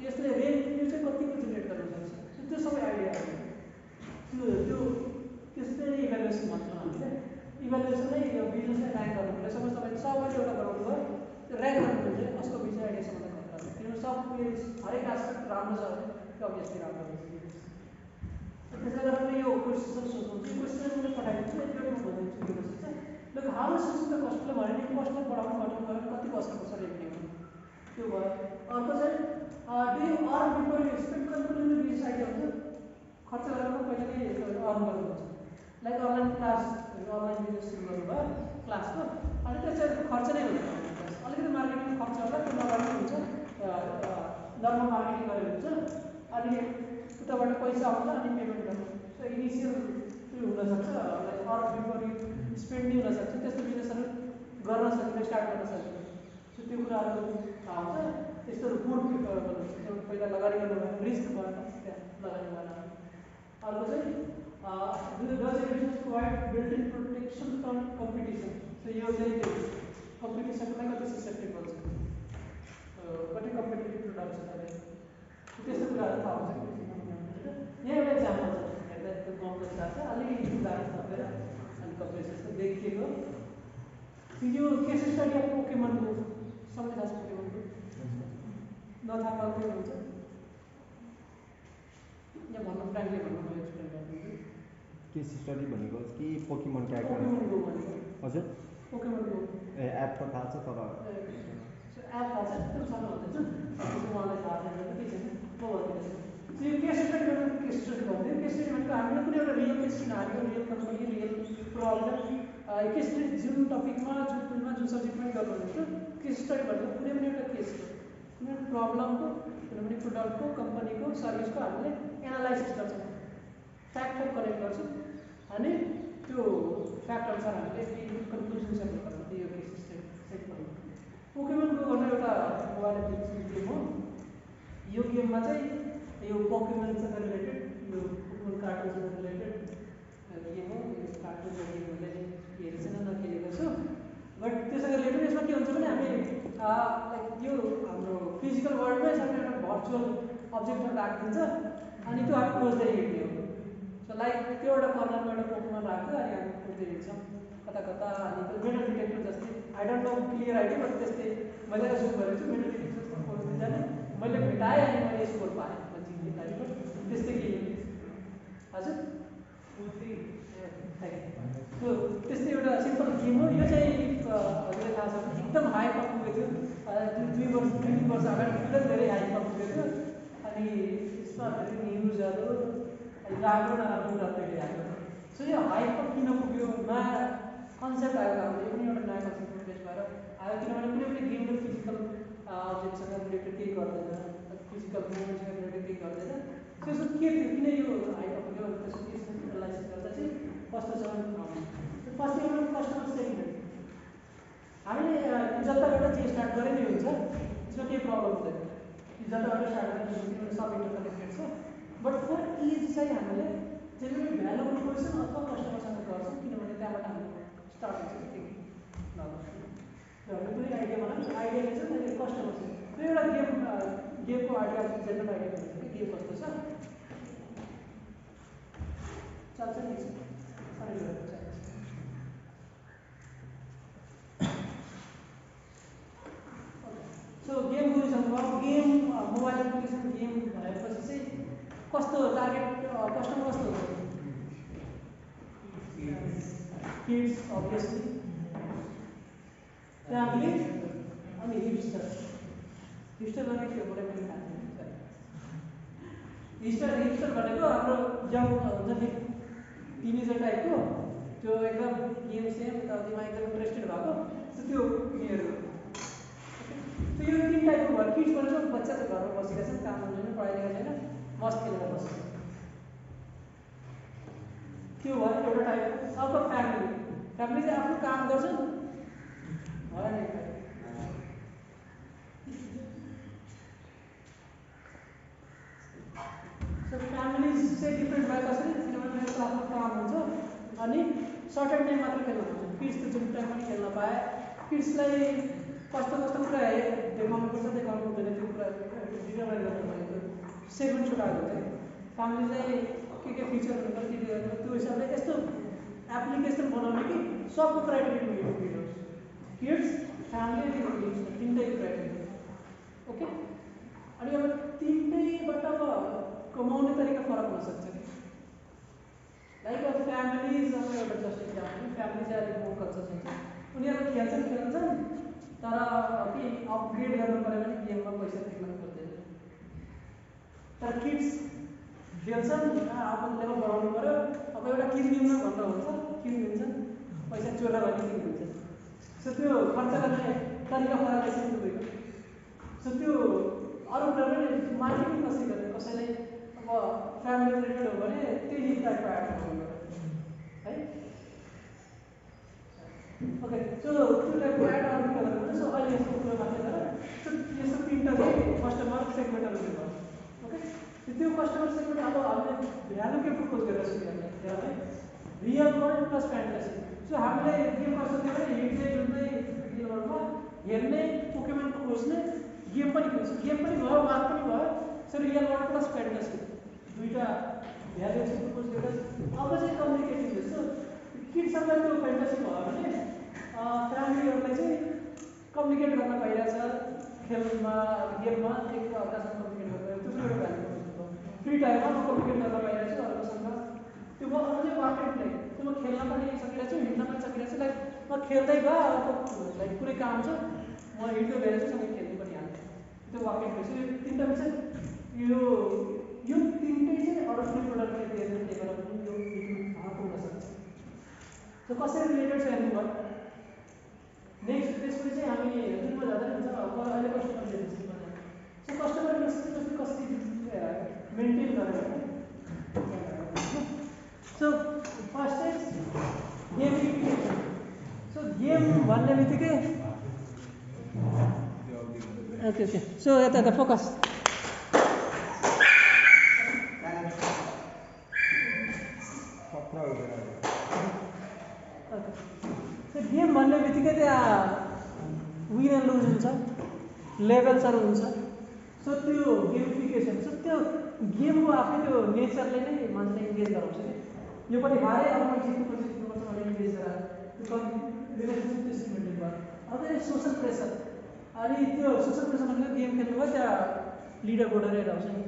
यसले रेभेन्यू चाहिँ कतिको जेनेरेट गर्न सक्छ, त्यो सबै आइडिया हो। त्यो त्यसले नै इभ्यालुएसन भन्छौँ हामीले। इभ्यालुएसन नै यो बिजनेसलाई ऱ्याङ्क गर्नु पर्यो। सपोज तपाईँले सबैले एउटा बनाउनु भयो, त्यो ऱ्याङ्क गर्नु हुन्छ कसको बिजनेस आइडियासम्म खतरा छ, किनभने सब हरेक आस्पेक्ट राम्रो छ भने त्यो अभियसली राम्रो हुन्छ। त्यसले गर्दा यो क्वेसन सोध्नुहुन्छ, यो क्वेसन मैले पठाइदिन्छु, यतिवटा म भनिदिन्छु त्यो क्वेसन चाहिँ लुक हाउ मच द कस्टले भने नि कस्टलाई बढाउनु घटाउनु गयो भने कति कस्ट पर्छ रेभेन्यूमा, त्यो भयो। अर्को चाहिँ do you earn before you spend, कहिले बिजनेस आइडिया हुन्छ खर्च गरेर पहिले नै अर्न गर्नुहुन्छ, like online class online business सुरु गर्नुभयो क्लासको, अनि त्यो चाहिँ खर्च नै हुँदैन, अलिकति मार्केटिङ खर्च होला, त्यो नगर्ने हुन्छ, नर्मल मार्केटिङ गरेर हुन्छ, अनि उताबाट पैसा आउँछ अनि पेमेन्ट गर्नु। सो इनिसियल त्यो हुनसक्छ, like earn before you spend नै हुनसक्छ, त्यस्तो बिजनेसहरू गर्न सकिन्छ, स्टार्ट गर्न सकिन्छ। सो त्यो कुराहरू थाहा हुन्छ, त्यस्तोहरू पोर प्रिफर गर्नुहुन्छ, त्यो पहिला लगानी गर्नु भएन, रिस्क भएन, त्यहाँ लगानी भएन। अर्को चाहिँ does a business provide built in protection from competition. So यो चाहिँ कम्पिटिसनलाई कति ससेप्टेबल छ, कति कम्पिटेटिभ प्रोडक्ट छ तपाईँ, त्यस्तो कुराहरू थाहा हुन्छ। यहाँ एउटा इक्जाम्पल छ, हेर्दा त्यो कम्प्लेक्स छ, अलिकति उदाहरण थपेर अनि कम्प्लेक्स जस्तो देखिएको यो केस स्टडी अफ पोकेमनको, सबैले थाहा छ पोकेमनको, नथाहा पाएको हुन्छ यहाँ भन्नु, फ्रेङ्कली भन्नु, म एक्सप्लेन गरिदिन्छु। केस स्टडी भनेको कि पोकेमन क्यारेक्टर? पोकेमन गो भनेको हजुर, पोकेमन गो ए एप त थाहा छ तर एप थाहा छ, त्यो सानो भन्दैछु, उहाँलाई थाहा छैन के छैन म भनिदिन्छु। यो केस स्टडी भनेको केस स्टडी भन्दै, केस स्टडी भनेको हामीले कुनै एउटा real case scenario, real company, real problem, case study जुन टपिकमा जुन फिल्डमा जुन सब्जेक्टमा गर्नुहुन्छ, केस स्टडी भनेको कुनै पनि एउटा केस हो, कुनै पनि प्रब्लमको, कुनै पनि प्रोडक्टको, कम्पनीको, सर्भिसको हामीले एनालाइसिस गर्छौँ, फ्याक्टहरू कलेक्ट गर्छौँ, अनि त्यो फ्याक्ट अनुसार हामीले कन्क्लुजन गर्छौँ, त्यो केस स्टडी सेट गर्नु। पोकेमन गो भन्ने एउटा मोबाइल एप्लिकेसन गेम हो। यो गेममा चाहिँ यो पोकेमनसँग रिलेटेड, यो पोकेमन कार्टुनसँग रिलेटेड गेम हो। यो कार्टुन र गेमहरूले हेरेको छैन, नखेलेको छु, बट त्योसँग रिलेटेड यसमा के हुन्छ भने हामी लाइक यो हाम्रो फिजिकल वर्ल्डमै यसमा एउटा भर्चुअल अब्जेक्टहरू राखिदिन्छ, अनि त्यो हामी खोज्दै हिँड्ने हो। सो लाइक त्यो एउटा कर्नरमा एउटा पोकेमन राख्यो, अनि हामी खोज्दै हिँड्छौँ कता कता, अनि त्यो मेटल डिटेक्टर जस्तै, I don't know clear idea, but त्यस्तै मैले एजुम गरेको छु, मेटल डिटेक्टर जस्तो खोज्दै जाने, मैले भेटाएँ अनि मैले स्कोर पाएँ, म जित्ने टाइपको त्यस्तै के हजुर सो त्यस्तै एउटा सिम्पल गेम हो। यो चाहिँ हजुरलाई थाहा छ भने एकदम हाइपमा पुगेको थियो, 2 वर्ष अगाडि एकदम धेरै हाइपमा पुगेको थियो, अनि यसमा धेरै न्युजहरू अनि राम्रो नराम्रो कुरा धेरै आएको। सो यो हाइपमा किन पुग्यो, नयाँ कन्सेप्ट आयो, हाम्रो यो पनि एउटा नयाँ कन्सेप्ट बेस भएर आयो, किनभने कुनै पनि गेमको फिजिकल त्यसको के थियो किन यो हाइटअपको त्यसको के एनालाइसिस गर्दा चाहिँ कस्तो छ फर्स्ट एउटा कस्टमर सेगमेन्ट हामीले जताबाट चाहिँ स्टार्ट गरे नि हुन्छ त्यसमा केही प्रब्लम हुँदैन जताबाट स्टार्ट गरेर सब इन्टरकनेक्टेड छ बट फर इज चाहिँ हामीले जेनरली भ्यालु प्रोपोजिसन अथवा कस्टमरसँग गर्छौँ किनभने त्यहाँबाट हाम्रो स्टार्ट हुन्छ हामीले कुनै आइडिया बनाउँछ आइडिया चाहिँ अहिले कस्टमर छ त्यो एउटा गेमको आइडिया जेनरल आइडिया हुन्छ कि गेम कस्तो छ चल्छ नि सो गेम बुझिसक्नु भयो गेम मोबाइल एप्लिकेसन गेम भएपछि चाहिँ कस्तो टार्गेट कस्टमर कस्तो हुन्छ किड्स अभियसली फ्यामिली अनि हिपस्टर भने के हो पनि खान्छ हिपस्टर भनेको हाम्रो यङ हुन्छ नि टिनेजर टाइपको त्यो एकदम गेम सेम यताउतिमा एकदम इन्ट्रेस्टेड भएको सो त्यो उनीहरू त्यो यो तिन टाइपको भयो किड्स भनेको बच्चा चाहिँ घरमा बसेका छन् काम हुँदैन पढाइ लेखाइ छैन मस्त खेलेर बस्छ त्यो भयो एउटा टाइपको अब फ्यामिली चाहिँ आफ्नो काम गर्छ भएन सो फ्यामिली चाहिँ डिफ्रेन्ट भयो कसरी किनभने मेरो आफ्नो काम हुन्छ अनि सर्टेन टाइम मात्र खेल्न हुन्छ किड्स त जुन टाइम पनि खेल्न पाए किड्सलाई कस्तो कुरा देखाउनुपर्छ देखाउनु हुँदैन त्यो कुरा डिटरमाइन गर्नु भनेको सेभेन छुट्टाएको हुन्छ फ्यामिली चाहिँ के फिचर हुन्छ के गर्नु त्यो हिसाबले यस्तो एप्लिकेसन बनाउने कि सबको क्राइटेरिया मिलोस् किड्स फ्यामिली अनि तिनटै क्राइटेरिया ओके अनि अब तिनटैबाट अब कमाउने तरिका फरक हुनसक्छ लाइक अब फ्यामिलिज अब एउटा जस्ट इक्जाम्पल फ्यामिली चाहिँ अलिक मोर गर्छ चाहिँ उनीहरू खेल्छन् तर के अपग्रेड गर्नु पऱ्यो भने गेममा पैसा तिर्नु पर्दैन तर किड्स खेल्छन् आफ्नो लेभल बढाउनु पऱ्यो अब एउटा किनिदिउँ भन्दा हुन्छ किनिदिन्छ पैसा चोरेर भने किनिदिन्छ सो त्यो खर्च गर्ने तरिका फरक रहेछ तपाईँको सो त्यो अरू कुरा पनि मार्केटिङ कसरी गर्ने कसैलाई अब फ्यामिली रिलेटेड हो भने त्यही टाइपको एड गर्नु पऱ्यो है ओके सो त्यो टाइपको एड अरू कुरा गर्नु सो अहिले यस्तो कुरो मात्रै गरेर सो यस्तो तिनवटा चाहिँ कस्टमर सेगमेन्टहरू भयो ओके त्यो कस्टमर सेगमेन्ट अब हामीले भ्यालु के प्रपोज गरेर सुरु है real world plus fantasy so हामीले गेम कस्तो थियो भने हिँड्दै डुल्दै रियल वर्ल्डमा हेर्ने पोकेमन खोज्ने गेम पनि भयो वाक पनि भयो so real world plus fantasy दुईवटा भ्यालु चाहिँ प्रपोज गरेर अब चाहिँ कम्युनिकेटिङ जस्तो किड्सहरूलाई त्यो फ्यान्टेसी भयो भने फ्यामिलीहरूलाई चाहिँ कम्युनिकेट गर्न पाइरहेछ खेलमा गेममा एक अर्कासँग कम्युनिकेट गर्न त्यो पनि एउटा भ्यालु फ्री टाइममा म कम्युनिकेट गर्न पाइरहेको छु अर्कोसँग त्यो म अरू चाहिँ वाकेट प्ले त्यो म खेल्न पनि सकिरहेको छु हिँड्न पनि सकिरहेको छु लाइक म खेल्दै गएँ अर्को लाइक कुनै काम छ म हिँड्दै गइरहेको छु सँगै खेल्नु पनि हाल्छु त्यो वाकेट प्ले यो तिनवटा चाहिँ यो तिनटै चाहिँ अरू कुनै प्रोडक्टले दिएर त्यही भएर पनि यो मिटिङ हुनसक्छ सो कसरी रिलेटेड छ हेर्नु भयो नेक्स्ट त्यसपछि चाहिँ हामी जुनमा जाँदै हुन्छ अब अहिले customer relationship so customer relationship कसरी मेन्टेन गरेर so first is gamification so game भन्ने बित्तिकै ओके सो यता फोकस गेम भन्ने बित्तिकै त्यहाँ विन एन्ड लुज हुन्छ लेभल्सहरू हुन्छ सो त्यो गेमिफिकेसन सो त्यो गेमको आफै त्यो नेचरले नै मान्छेलाई इन्गेज गराउँछ कि यो पनि हारे अब मैले जित्नुपर्छ भने इन्गेज गराएर त्यो रिलेसनसिप त्यसरी मेन्टेन भयो अझै सोसल प्रेसर अनि त्यो सोसल प्रेसर भनेको गेम खेल्नुभयो त्यहाँ लिडर बोर्डर हेरेर आउँछ नि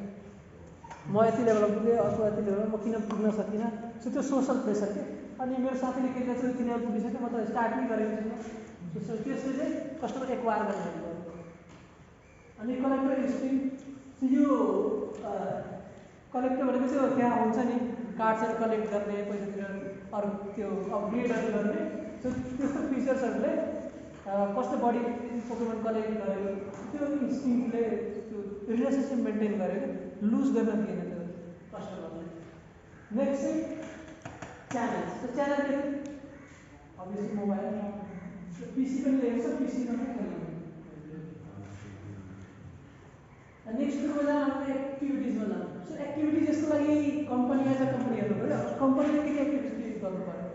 म यति लेभलमा पुगेँ अर्को यति लेभलमा म किन पुग्न सकिनँ सो त्यो सोसल प्रेसर के अनि मेरो साथीले के गर्छ यति लेभल पुगिसक्यो म त स्टार्ट नै गरेको छैन त्यसले चाहिँ कस्टमर एक्वायर गर्नु अनि कलेक्टर स्ट्रिम यो कलेक्टर भनेको चाहिँ त्यहाँ हुन्छ नि कार्ड्सहरू कलेक्ट गर्ने पैसातिर अरू त्यो अपग्रेडहरू गर्ने सो त्यस्तो फिचर्सहरूले कस्तो बढी पोकेमन कलेक्ट गर्यो त्यो इन्स्टिङले त्यो रिलेसनसिप मेन्टेन गर्यो लुज गर्न दिएन त्यो कस्टमरले। नेक्स्ट चाहिँ च्यानल। सो च्यानल के अभियसली मोबाइल पिसी पनि ल्याउँछ, पिसीमा पनि खेल्नु। नेक्स्ट कुरो जाँदा हामीले एक्टिभिटिजमा जाउँ। सो एक्टिभिटिज यसको लागि कम्पनी एज अ कम्पनी हेर्नु पऱ्यो। कम्पनीले के एक्टिभिटिज गर्नु पऱ्यो?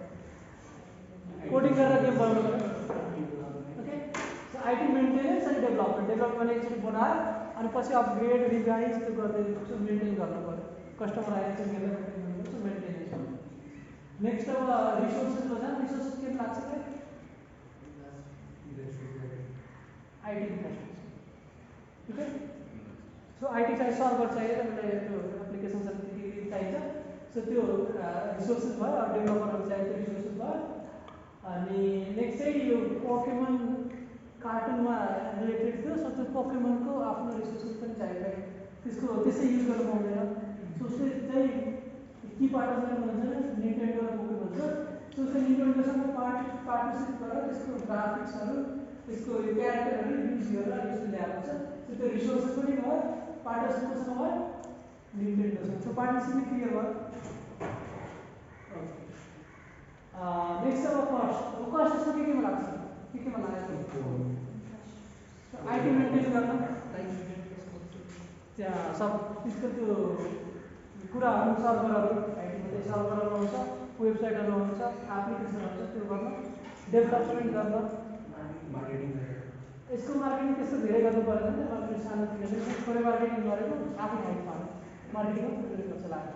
कोडिङ गरेर गेम बनाउनु पऱ्यो। ओके, सो आइटी मेन्टेनेन्स अनि डेभलपमेन्ट एकचोटि बनायो अनि पछि अपग्रेड रिभाइज त्यो गर्दै मेन्टेन गर्नु पऱ्यो। कस्टमर आएर चाहिँ गेमलाई मेन्टेन गर्नुपर्छ, मेन्टेनेन्स। नेक्स्ट अब रिसोर्सेसमा जाउँ। रिसोर्सेस के लाग्छ क्या? IT infrastructure. ठिक है। सो आइटी चाहिँ सर्भर चाहियो, तपाईँलाई त्यो एप्लिकेसन्सहरू के चाहिन्छ। सो त्यो रिसोर्सेस भयो। अब डेभलपरहरू चाहियो, त्यो रिसोर्सेस भयो। अनि नेक्स्ट चाहिँ यो पोकेमन कार्टुनमा रिलेटेड थियो। सो त्यो पोकेमनको आफ्नो रिसोर्सेस पनि चाहियो। त्यसको त्यसै युज गर्नु पाउँदैन। सो उसले चाहिँ कि पार्टनरसिप हुन्छ निन्टेन्डो र पोकेमन छ। सो उसले निन्टेन्डोसँग पार्टनरसिप गरेर त्यसको ग्राफिक्सहरू, त्यसको यो क्यारेक्टरहरू युज गरेर यसले ल्याएको छ। सो त्यो रिसोर्सेस पनि भयो, पार्टनरसिप कोसँग भयो? निन्टेन्डोसँग। सो पार्टनरसिप क्लियर भयो। नेक्स्ट अब कस्ट। अब कस्ट यसमा केमा लाग्छ? केमा लाग्छ? आइटी मेन्टेन गर्न त्यहाँ सब त्यसको त्यो कुराहरू सर्भरहरू आइटीमा चाहिँ सर्भरहरू आउँछ, वेबसाइटहरू आउँछ, एप्लिकेसनहरू छ, त्यो गर्न डेभलपमेन्ट गर्न मार्केटिङ यसको मार्केटिङ त्यस्तो धेरै गर्नु पर्दैन। मार्केटिङ सानो किनभने थोरै मार्केटिङ गरेको आफै हाइट पार्नु मार्केटिङमा थोरै खर्च लाग्छ।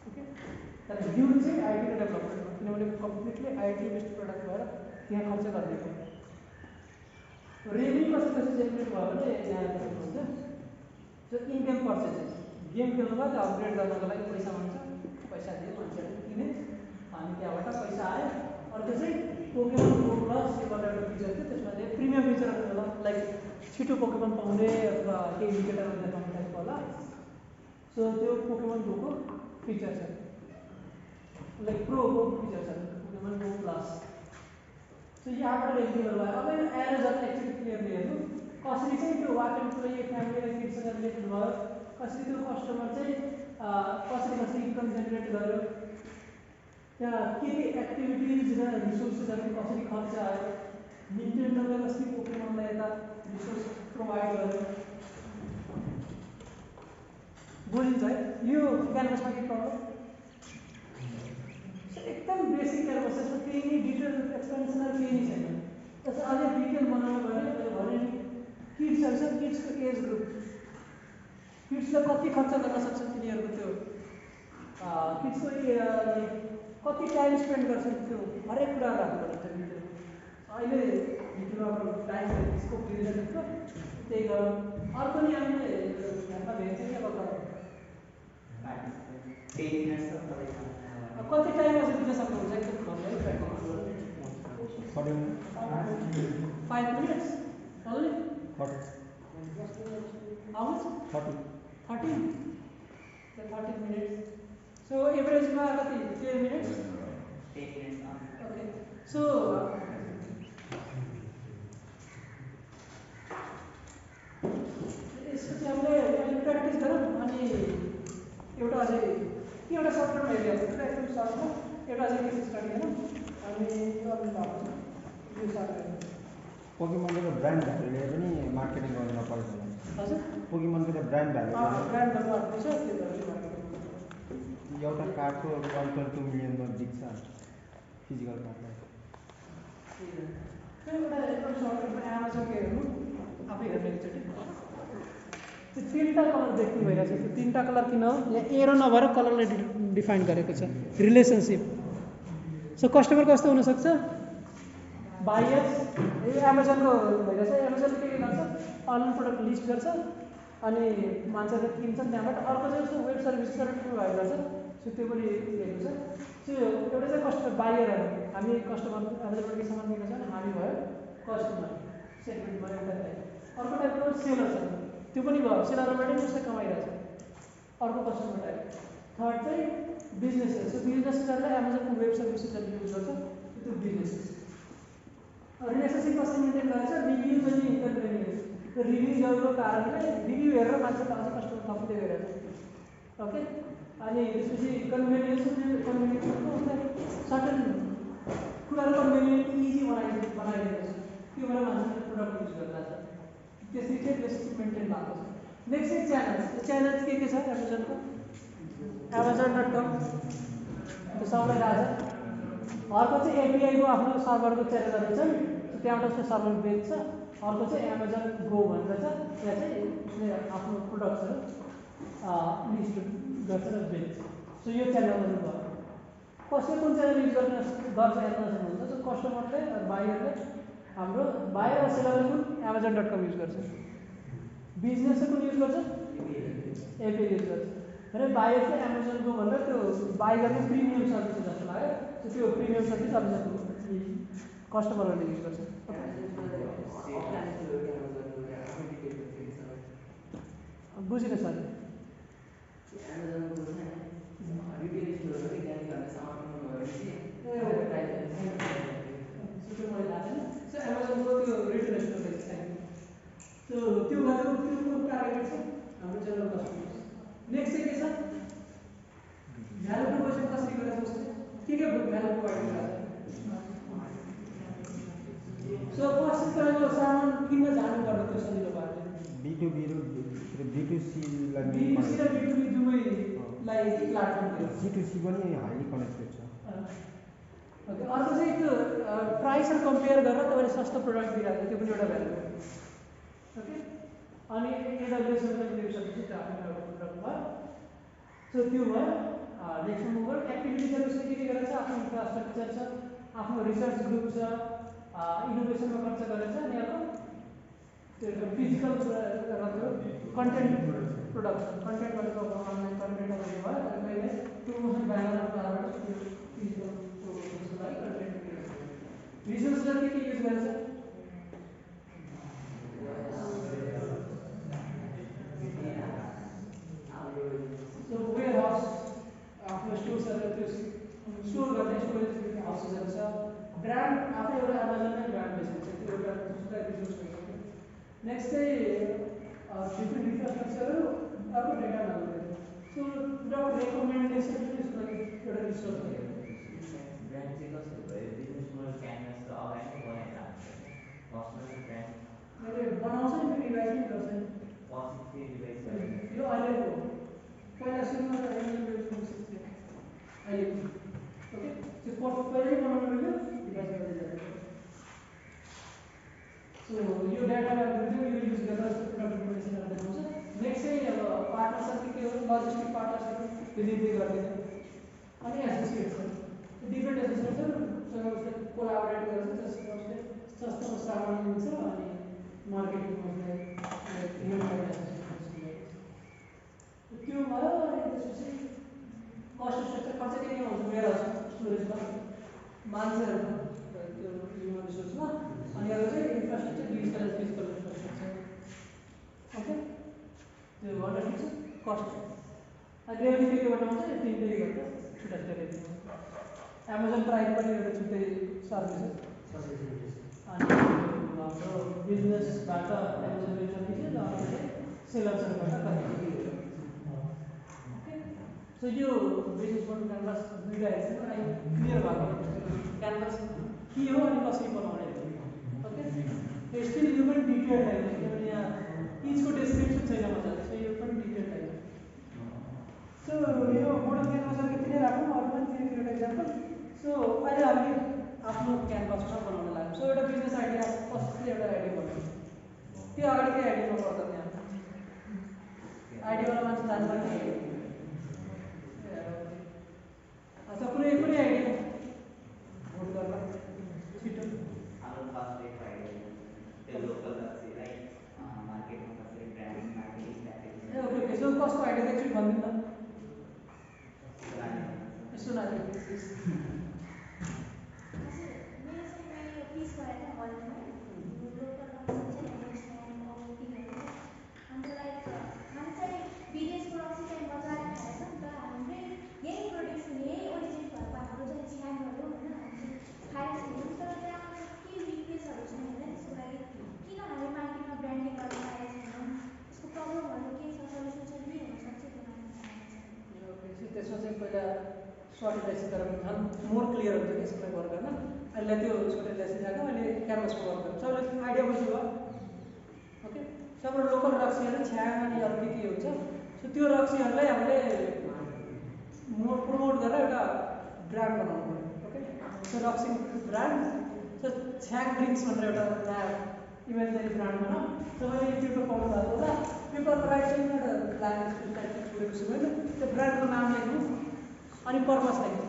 ओके, तर ह्युज चाहिँ आइटी र डेभलपमेन्टमा, किनभने कम्प्लिटली आइटी बेस्ड प्रडक्ट भएर त्यहाँ खर्च गर्ने हो। रेभेन्यू कसरी जेनेरेट भयो भने यहाँ हुन्छ। So in game purchases, game खेल्नु भयो त्यो अपग्रेड गर्नको लागि पैसा हुन्छ, पैसा दियो मान्छेहरूले किने अनि त्यहाँबाट पैसा आयो। अर्को चाहिँ पोकेमन गो प्लस एउटा फिचर थियो, त्यसमा चाहिँ प्रिमियम फिचरहरू होला, लाइक छिटो पोकेमन पाउने अथवा केही इन्डिकेटरहरू देखाउने टाइपको होला। सो त्यो पोकेमन गोको फिचर छ, लाइक प्रोको फिचर छ पोकेमन गो प्लस। सो यहाँबाट रेभेन्यूहरू भयो। अब यो एरोजन एक्चुअली क्लियरली हेर्नु कसरी चाहिँ त्यो वाक एन्ड प्ले फ्यामिली र किड्ससँग रिलेटेड भयो, कसरी त्यो कस्टमर चाहिँ कसरी इन्कम जेनेरेट गर्यो, त्यहाँ के एक्टिभिटिज र रिसोर्सेसहरू कसरी खर्च आयो, निन्टेन्डोले कसरी पोकेमनलाई यता रिसोर्स प्रोभाइड गर्यो, बुझिन्छ है। यो क्यानभसमा के प्रब्लम? एकदम बेसिक क्यानभस, यसमा केही नै डिटेल एक्सप्लेनेसनहरू केही नै छैन। त्यसमा अझै डिटेल बनाउनु भयो भने भने किड्सहरू छ, किड्सको एज ग्रुप, किड्सलाई कति खर्च गर्न सक्छ तिनीहरूको त्यो किड्सको कति टाइम स्पेन्ड गर्छन्, त्यो हरेक कुराहरू हाल्नुपर्छ डिटेल। अहिले भिडियोमा टाइम स्कोप दिँदैछ त्यही गरौँ। अर्को नि हामीले हेर्न भेट्छ कि अब कति टाइम अझै दिन सक्नुहुन्छ एकदम घरमै practice 5 minutes only? How much? 13 minutes. So average ma kati 10 minutes? 10 minutes. Okay. So यसपछि हामीले प्र्याक्टिस गरौँ अनि एउटा अझै एउटा सर्ट टर्म एरिया हुन्छ एकदम सर्टमा एउटा अझै केस स्टडी गरौँ अनि यो अलिक भएको छ यो सर्ट गरौँ। पोकेमनको त ब्रान्ड भ्यालुले पनि मार्केटिङ गर्न नपर्छ होला। हजुर, पोकेमनको त ब्रान्ड भ्यालु ब्रान्ड भ्यालु आएको छ त्यो भएर मार्केटिङ एउटा कार्डको 1.2 मिलियनमा बिक्छ फिजिकल कार्डलाई। एउटा एकदम सर्ट टर्ममा एमाजोनको हेर्नु आफै हेर्नु एकचोटि। त्यो तिनवटा कलर देख्नु भइरहेको छ। त्यो तिनवटा कलर किन हो? यहाँ एरो नभएर कलरले डिफाइन गरेको छ रिलेसनसिप। सो कस्टमर कस्तो हुनसक्छ? बायर्स। यो एमाजोनको भइरहेछ। एमाजोनले के गर्छ? अनलाइन प्रडक्ट लिस्ट गर्छ अनि मान्छेहरूले किन्छन् त्यहाँबाट। अर्को चाहिँ उसको वेब सर्भिसहरू प्रोभाइड गर्छ। सो त्यो पनि दिएको छ। सो एउटा चाहिँ कस्टमर बायरहरू, हामी कस्टमर एमाजोनबाट के सामान किन्छ भने हामी भयो कस्टमर सेगमेन्ट भयो एउटा टाइप। अर्को टाइपको सेलर छ, त्यो पनि भयो सेलरबाट पनि उसले कमाइरहेछ अर्को कस्टमर टाइप। थर्ड चाहिँ बिजनेसेस। सो बिजनेसहरूले एमाजोनको वेब सर्भिसेसहरू युज गर्छ, त्यो बिजनेसेस। रिलेसनसिप कसरी मेन्टेन गरेछ? रिभ्युज अनि इन्कन्भिनियन्स। त्यो रिभ्युजहरूको कारणले रिभ्यू हेरेर मान्छेले अझै कस्टमर थपिँदै गइरहेछ। ओके, अनि त्यसपछि कन्भेनियन्सको उसलाई सर्टन कुराहरू कन्भेनियन्ट इजी बनाइदिएको छ, त्यो भएर मान्छेले प्रडक्ट युज गर्दा छ, त्यसरी चाहिँ बेसिक मेन्टेन भएको छ। नेक्स्ट चाहिँ च्यानल्स के छ एमाजोनको? amazon.com त्यो सबलाई थाहा छ। अर्को चाहिँ एपिआईको आफ्नो सर्भरको च्यानलहरू छन्, त्यहाँबाट उसले सर्भर बेच्छ। अर्को चाहिँ एमाजोन गो भनेर छ, त्यहाँ चाहिँ उसले आफ्नो प्रोडक्ट्सहरू लिस्ट गर्छ र बेच्छ। सो यो च्यानलहरू भयो। कसले कुन च्यानल युज गर्छ एमाजोन भन्छ, सो कस्टमरले बायरले हाम्रो बायर र सेलरले कुन amazon.com युज गर्छ, बिजनेसले कुन युज गर्छ एपिआई युज गर्छ। र बायर चाहिँ एमाजोन गो भनेर त्यो बाई गर्ने प्रिमियम सर्भिस जस्तो लाग्यो, सो त्यो प्रिमियम सर्भिस कस्टमरहरूले युज गर्छ। बुझिनँ सर। एमाजोनको त्यो रिटेल स्टोर सो त्यो गरेको त्यो टार्गेट छ हाम्रो जनरल कस्टमर्स। नेक्स्ट चाहिँ के छ? भ्यालु प्रोपोजिसन कसरी गरेर उसले के भ्यालु प्रोभाइड गरिरहेको छ। सो फर्स्ट तपाईँको सामान किन्न जानुपर्ने त्यो सजिलो भयो। B2B र B2C लाई B2C र B2B दुवैलाई प्लाटफर्म दियो। C2C पनि हाइली कनेक्टेड छ। ओके, अर्को चाहिँ त्यो प्राइस र कम्पेयर गरेर तपाईँले सस्तो प्रोडक्ट दिइरहेको छ, त्यो पनि एउटा भ्यालु हो। ओके, अनि एडब्ल्युएस पनि दिनु सक्नुहुन्छ, त्यो आफ्नो एउटा प्रोडक्ट भयो। सो त्यो भयो। नेक्स्ट मुभर एक्टिभिटिजहरू चाहिँ के गरेर छ? आफ्नो इन्फ्रास्ट्रक्चर छ, आफ्नो रिसर्च ग्रुप छ, इनोभेसनमा खर्च गरेर छ, अनि अर्को त्यो फिजिकल र कन्टेन्ट प्रोडक्सन, कन्टेन्ट भनेको अनलाइन कन्टेन्टहरू भयो, कहिले प्रमोसन ब्यानरबाट फिजिकल त्यसको लागि कन्टेन्ट रिसोर्सहरू के युज गर्छ? सो वेयर हाउस, आफ्नो स्टोर्सहरू त्यो स्टोर गर्ने स्टोरेज हाउसेसहरू छ। ब्रान्ड आफै एउटा एमाजोनमै ब्रान्ड बेसिन्छ, त्यो एउटा उसलाई रिसोर्स भइसक्यो। नेक्स्ट चाहिँ डिफ्रेन्ट इन्फ्रास्ट्रक्चरहरू, अर्को data knowledge. So product recommendation पनि उसको लागि एउटा रिसोर्स हो। ब्रान्ड चाहिँ कस्तो भयो? बिजनेस मोडल क्यानभास त अगाडि नै बनाएर कस्टमर ब्रान्ड मैले बनाउँछ नि, रिभाइज पनि गर्छ नि। पछि फेरि रिभाइज गरेर यो अहिलेको पहिला सुरुमा त अहिले ओके, त्यो पहिल्यै बनाउनु मिल्यो, रिभाइज गर्दै जान्छ। सो यो डाटा यो युज गरेर प्रडक्ट रिकमेन्डेसन गर्दै हुन्छ। नेक्स्ट चाहिँ अब पार्टनरसिप के हो? लजिस्टिक पार्टनरसिप डिलिभरी गरिदिने, अनि एसोसिएट्सहरू डिफ्रेन्ट एसोसिएट्सहरूसँग उसले कोलाबोरेट गर्छ, जसमा उसले सस्तोमा सामान दिन्छ अनि मार्केटिङमा उसलाई त्यो भयो। अनि त्यसपछि कस्ट स्ट्रक्चर खर्च के हुन्छ? वेयरहाउस स्टोरेजमा मान्छेहरू त्यो ह्युमन रिसोर्समा, अनि अर्को चाहिँ infrastructure, digital physical infrastructure. Okay, त्यो गर्न ठिक छ, कस्ट। अनि रेभेन्यू के बनाउँछ? यो तिनटै गर्दा छुट्टा छुट्टै रेभेन्यू। एमाजोन प्राइम पनि एउटा छुट्टै सर्भिस। अनि हाम्रो बिजनेसबाट एमाजोन सर्भिसेस, अर्को चाहिँ सेलर्सहरूबाट कनेक्टिभिटी। ओके, सो यो बिजनेस मोडल क्यानभास दुईवटा हेर्छ, अनि क्लियर भएको क्यानभास के हो अनि कसरी बनाउने हो। ओके, स्टिल यो पनि डिटेल छैन, किनभने यहाँ इचको डेस्क्रिप्सन छैन मजाले, सो यो पनि डिटेल छैन। सो यो मोडल क्यानभासहरू यति नै राखौँ, अरू पनि थियो एउटा इक्जाम्पल। सो अहिले हामीले आफ्नो क्यानभासमा बनाउन लाग्यो। सो एउटा बिजनेस आइडिया, कसले एउटा आइडिया बनाउँछ, त्यो अगाडि केही आइडिया नपर्छ, त्यहाँ आइडियावाला मान्छे जानुपर्ने। अच्छा, कुनै आइडिया भोट गर्दा छिटो हाम्रो फर्स्ट एक आइडिया त्यो लोकल लक्ष्यलाई मार्केटमा कसरी branding marketing packaging okay okay. So कस्तो आइडिया एकचोटि भनिदिनु न, यसो नाच्यो। त्यसमा चाहिँ पहिला सर्ट एलाइसिस गरेर झन् मोर क्लियर हुन्छ कि सबै वर्क गर्न अहिले त्यो सर्ट एलाइसिस आएको अहिले क्यानभसमा वर्क गर्छ सबैले आइडिया बुझ्नुभयो ओके सबैबाट लोकल रक्सीहरू छ्याङ अनि अरू के हुन्छ सो त्यो रक्सीहरूलाई हामीले प्रमोट गरेर एउटा ब्रान्ड बनाउनु पऱ्यो ओके सो रक्सी ब्रान्ड सो छ्याङ ड्रिङ्क्स भनेर एउटा नयाँ इमेजरी ब्रान्ड बनाऊ सबैले युट्युबमा पाउनु भएको होला पेपर राइट चाहिँ एउटा ल्याङ्ग्वेज टाइपको छोडेको छु मैले त्यो ब्रान्डको नाम लेख्नु अनि पर्पस लेख्नु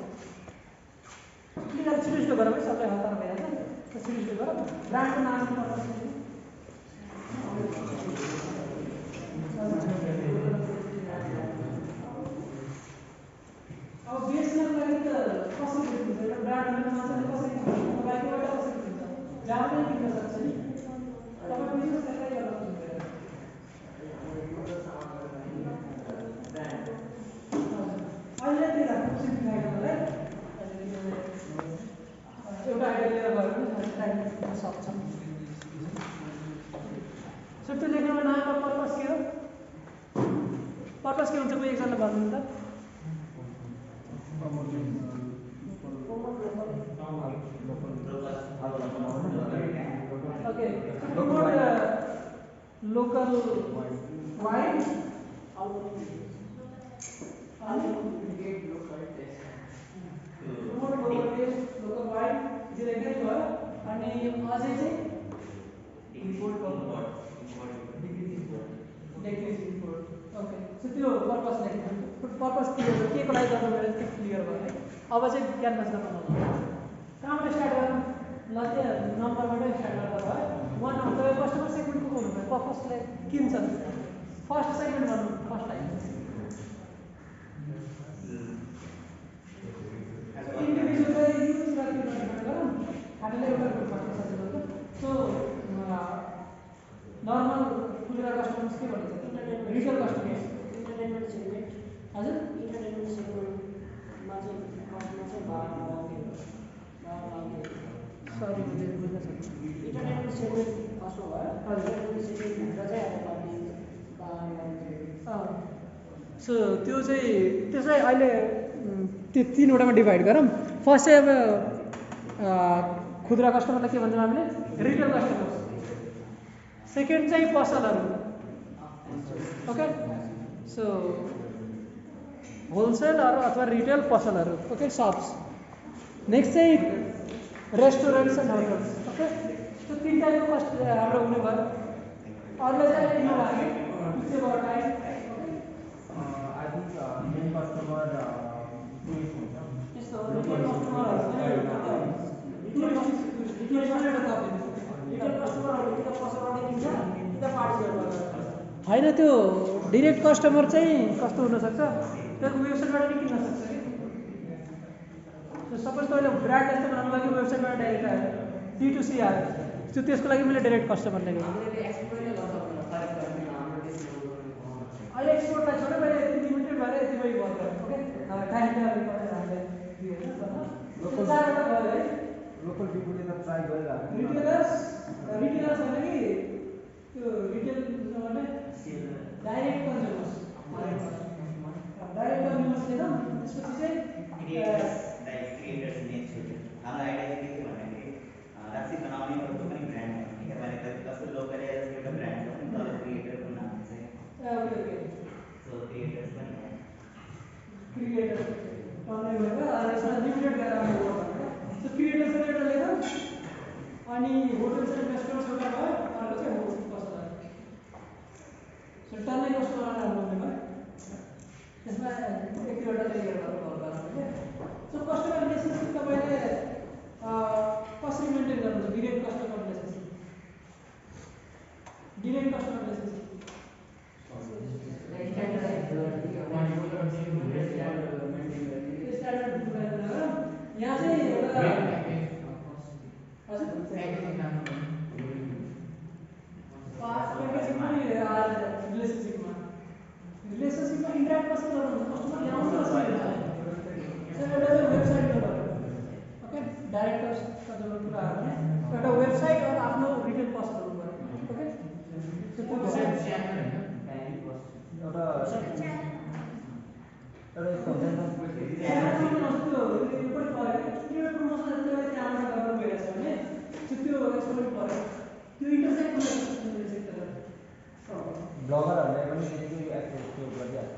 क्लियर छिटो गरौँ है सबलाई हतार भइहाल्छ छिटो गरौँ ब्रान्डको नाम पर्पस लेख्नु अब बेच्नको लागि त कसरी बेच्नुहुन्छ एउटा ब्रान्डमा मान्छेले कसरी तपाईँकोबाट कसरी किन्छ ग्राहकले किन्न सक्छ नि तपाईँ बिजनेस कसरी गर्न अहिले त्यही राख्नु सिम्प्लिफाइडलाई एउटा आइडिया लिएर गयो भने टाइम सक्छ सो त्यो लेख्नुको नामको पर्पस के हो पर्पस के हुन्छ कोही एकजना भन्नु त Okay, so promote local wine. Promote local taste, local wine. Is it right? And अझै चाहिँ decrease import. Okay, so त्यो पर्पस लेख्नु पर्पस क्लियर के को लागि गर्नु मेरो त्यो क्लियर भयो है अब चाहिँ क्यानभस गर्न नलाग्नु कहाँबाट स्टार्ट गर्नु ल त्यो नम्बरबाटै स्टार्ट गर्दा भयो 1 नम्बर कस्टमर सेगमेन्ट को हुनु भयो पर्पसले किन्छन् फर्स्ट सेगमेन्ट गर्नु फर्स्ट लाइन इन्डिभिजुअल युज र के गरौँ हामीले एउटा ग्रुप गर्न सजिलो हुन्छ सो नर्मल खुलेर कस्टमर्स के भन्छ रिटेल कस्टमर्स इन्टरटेनमेन्ट सेगमेन्ट हजुर इन्टरटेनमेन्ट सेगमेन्टमा चाहिँ कस्टमर चाहिँ बाह्र सरी मैले बुझ्न सकेँ इन्टरटेनमेन्ट सेगमेन्ट फर्स्टमा भयो इन्टरटेनमेन्ट सेगमेन्टभित्र चाहिँ अब कति सो त्यो चाहिँ त्यसलाई अहिले त्यो तीनवटामा डिभाइड गरौँ फर्स्ट चाहिँ अब खुद्रा कस्टमरलाई के भन्छौँ हामीले रिटेल कस्टमर सेकेन्ड चाहिँ पसलहरू ओके सो होलसेलहरू अथवा रिटेल पसलहरू ओके सप्स नेक्स्ट चाहिँ रेस्टुरेन्ट्स एन्ड होटल्स ओके त्यो तिन टाइपको कस्ट हाम्रो हुने भयो अरूलाई चाहिँ इग्नोर हाल्ने पिछे गएर time I think main customer tourist हुन्छ त्यस्तो रिटेल कस्टमरहरू होइन त्यो डिरेक्ट कस्टमर चाहिँ कस्तो हुनसक्छ त्यो वेबसाइटबाट पनि किन्न सक्छ कि सपोज तपाईँले ब्रान्ड जस्तो बनाउनु लागि वेबसाइटबाट डाइरेक्ट आयो D2C आयो त्यो त्यसको लागि मैले डाइरेक्ट कस्टमर लेखेँ अहिले एक्सपोर्टलाई छोडेर मैले यति लिमिटेड भएर यति बढी वर्क गरेँ ओके चारवटा भयो है लोकल पिपुलले त ट्राई गरिरहेको रिटेलर्स होइन कि त्यो रिटेल भने डाइरेक्ट कन्ज्युमर्स डाइरेक्ट कन्ज्युमर्स लिँदा त्यसपछि चाहिँ क्रिएटर्स नेक्स्ट हाम्रो आइडिया चाहिँ के थियो भन्दाखेरि रक्सी बनाउने अरूको पनि ब्रान्ड हो ठीक है मैले कस्तो लोकल एउटा ब्रान्ड हो नि तर क्रिएटरको नाम चाहिँ ओके सो क्रिएटर्स पनि हो क्रिएटर टन्नै भयो यसमा लिमिटेड गरेर आउने हो सो क्रिएटर्स एउटा लेखौँ अनि होटल्स एन्ड रेस्टुरेन्ट्स एउटा भयो अर्को चाहिँ होटल कस्टमर सो टन्नै कस्टमर बनाउने भयो त्यसमा एक दुईवटा लेखेर गर्नुपर्छ सो कस्टमर रिलेसनसिप तपाईँले कसरी मेन्टेन गर्नुहुन्छ direct customer relationship direct customer relationship यहाँ चाहिँ एउटा हजुर प्याकेजिङमा रिलेसनसिपमा इन्टरेक्ट कसरी गर्नुहुन्छ कस्टमर ल्याउनु कसरी एउटा चाहिँ वेबसाइट ओके डाइरेक्ट कस्टमर कुरा भने एउटा वेबसाइट र आफ्नो रिटेल पसलहरू भयो ओके एउटा यस्तो हुन्छ यस्तो पनि पऱ्यो त्यो इन्टरसेक्ट ब्लगरहरूले पनि त्यतिकै एक्सेस त्यो गरिहाल्छ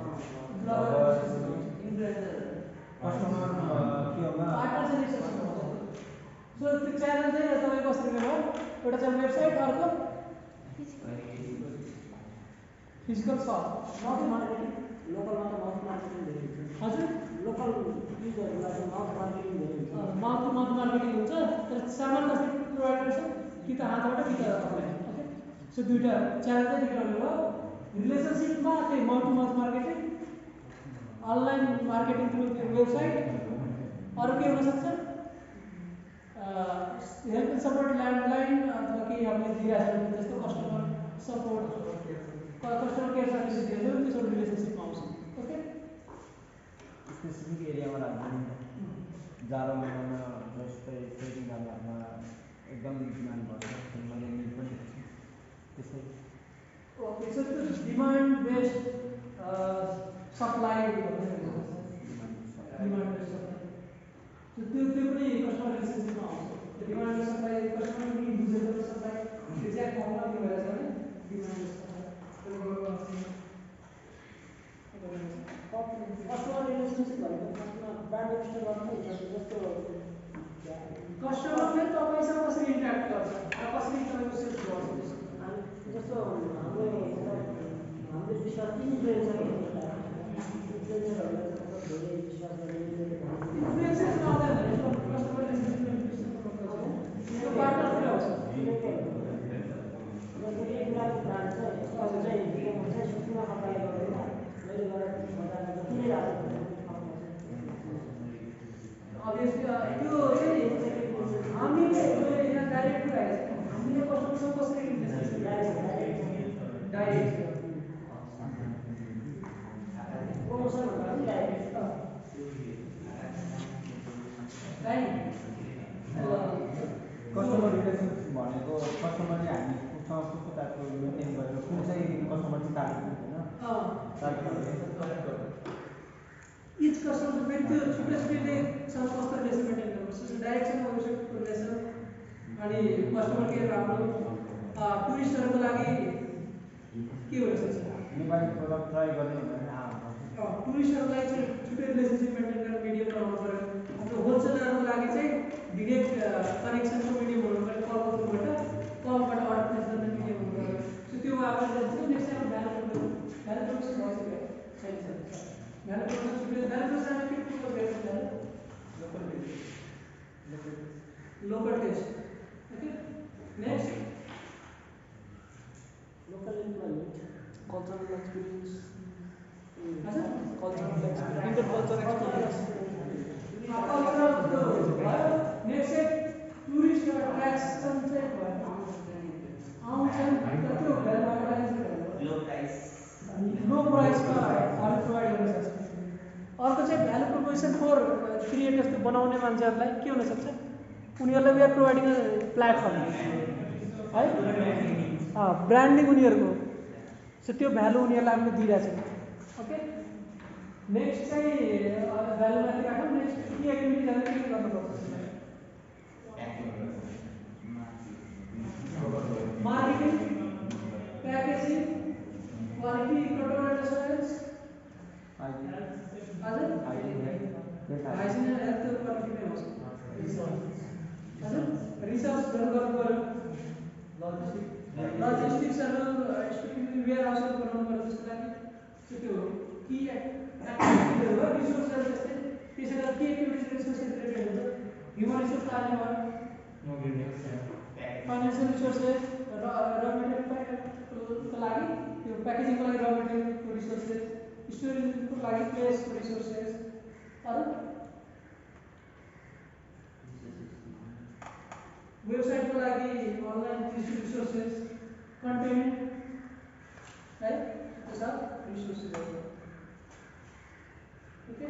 कस्टमर के होला सो त्यो च्यानल चाहिँ तपाईँको कसरी भयो एउटा चाहिँ वेबसाइट अर्को फिजिकल सप माउथ मार्केटिङ लोकलमा त माउथ मार्केटिङ धेरै हुन्छ हजुर लोकल युजहरूलाई चाहिँ माउथ मार्केटिङ धेरै हुन्छ माउथ मार्केटिङ हुन्छ तर सामान कसरी प्रोभाइड गर्छ कि त हातबाट कि त अनलाइन ओके सो दुईवटा च्यानल चाहिँ दुईवटा भयो रिलेसनसिपमा त्यही mouth to mouth marketing online marketing through त्यो वेबसाइट अरू के हुनसक्छ हेल्प एन्ड सपोर्ट ल्यान्डलाइन अथवा केही हामीले दिइरहेको छ जस्तो customer support customer care service दिएको त्यो सब रिलेसनसिपमा आउँछ ओके स्पेसिफिक एरियामा राख्दैन जाडो महिनामा जस्तै ट्रेकिङ जाँदाहरूमा एकदम डिमान्ड भन्छ मैले निड पनि त्यसै ओके सो त्यो demand based supply demand based supply त्यो पनि कस्टमर रिलेसनसिपमा आउँछ त्यो डिमान्ड बेस्ड सप्लाई कस्टमर पनि बुझेको सप्लाई एक्ज्याक्ट फर्ममा दिनु भएछ भने demand based supply customer relationship भनेको कस्टमर ब्रान्ड स्टोर गर्नु जस्तो कस्टमरले तपाईँसँग कसरी इन्ट्याक्ट गर्छ र कसरी तपाईँको सेल्स गर्छ जस्तो हाम्रो विश्वास इन्फ्लुएन्सरहरूलाई धेरै विश्वास गर्ने इन्फ्लुएन्सर आउँदैन कस्टमर रिलेसनसिप पार्टनरतिर आउँछ जस्तो एक ब्रान्ड चाहिँ सुना खपाले गर्दैन मैले गरेर बजारमा किनिरहेको अभियसली त्यो चाहिँ हामीले यहाँ डाइरेक्ट कुराहरू छ हामीले कस्टमरसँग कसरी रिलेसनसिप डाइरेक्ट प्रमोसन भन्दा पनि डाइरेक्ट कस्टमर रिलेसनसिप भनेको कस्टमरले हामीसँग कस्तो टाइपको मेन्टेन गरेर कुन चाहिँ कस्टमर चाहिँ टार्गेट हुन्छ इच कस्टमर फेरि त्यो छुट्टै छुट्टैसँग कस्तो रिलेसन मेन्टेन गर्नुपर्छ डाइरेक्टसँग वेबसाइट रिलेसन अनि कस्टमर केयर राम्रो टुरिस्टहरूको लागि के हुनसक्छ नेपाली प्रोडक्ट ट्राई गर्ने भनेर टुरिस्टहरूलाई चाहिँ छुट्टै रिलेसनसिप मेन्टेन गरेर मिडियम बनाउनु पऱ्यो हाम्रो होलसेलरहरूको लागि चाहिँ डिरेक्ट कनेक्सनको मिडियम हुनु पऱ्यो कलबाट अर्डर प्लेस गर्ने मिडियम हुनु पऱ्यो सो त्यो आफूले नेक्स्ट टाइम भ्यालु प्रोपोजन भइसक्यो छैन भ्यालु प्रोपोजन छुट्टै भ्यालु प्रोपोजन के प्रोपोज गर्छ local taste okay next local employment cultural experience cultural experience next चाहिँ टुरिस्ट एट्र्याक्सन चाहिँ आउँछन् त्यो लो प्राइस लो प्राइसमा अरू प्रोभाइड गर्न सक्छ अर्को चाहिँ भ्यालु प्रोपोजिसन फर क्रिएटर्स त्यो बनाउने मान्छेहरूलाई के हुनसक्छ उनीहरूलाई वी आर प्रोभाइडिङ प्लेटफर्म है ब्रान्डिङ उनीहरूको सो त्यो भ्यालु उनीहरूलाई हामीले दिइरहेछ ओके नेक्स्ट चाहिँ भ्यालु माथि राखौँ नेक्स्ट के एक्टिभिटिजहरू के गर्नुपर्छ marketing packaging quality control and assurance हजुर हाइजिन एन्ड हेल्थ क्वालिटी नै हुन्छ हजुर रिसर्चहरू गर्नु पऱ्यो लजिस्टिक्सहरू वेयर हाउसहरू बनाउनु पऱ्यो त्यसको लागि त्यो कि एक्टिभिटीहरू भयो रिसोर्सहरू जस्तै त्यसैले के एक्टिभिटिज रिसोर्सेस रिलेटेड हुन्छ ह्युमन रिसोर्स प्लानिङ भयो फाइनेन्सियल रिसोर्सेस र मेटेरियलको लागि त्यो प्याकेजिङको लागि र मेटेरियलको रिसोर्सेस स्टोरेजको लागि प्लेसको रिसोर्सेस अरू वेबसाइटको लागि अनलाइन रिसोर्सेस कन्टेन्ट है त्यो सब रिसोर्सेसहरू ओके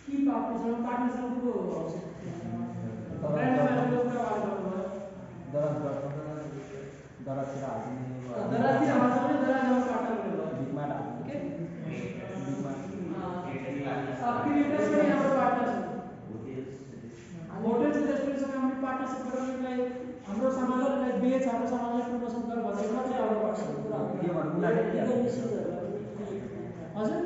कि पार्टनरसँग को आउँछ ब्रान्ड म्यानेजमेन्टको कुरा गर्नुभयो दराजतिर हाल्ने दराजतिर हाल्छ भने दराजमा पार्टनर भयो बिगमा ओके बिगमा क्रिएटर्स पनि हाम्रो पार्टनर छ होटेल्स रेस्टुरेन्टसँग हामीले पार्टनरसिप गरेर उनीहरूलाई हाम्रो हाम्रो सामानलाई प्रमोसन गर भनेर मात्रै अगाडि हजुर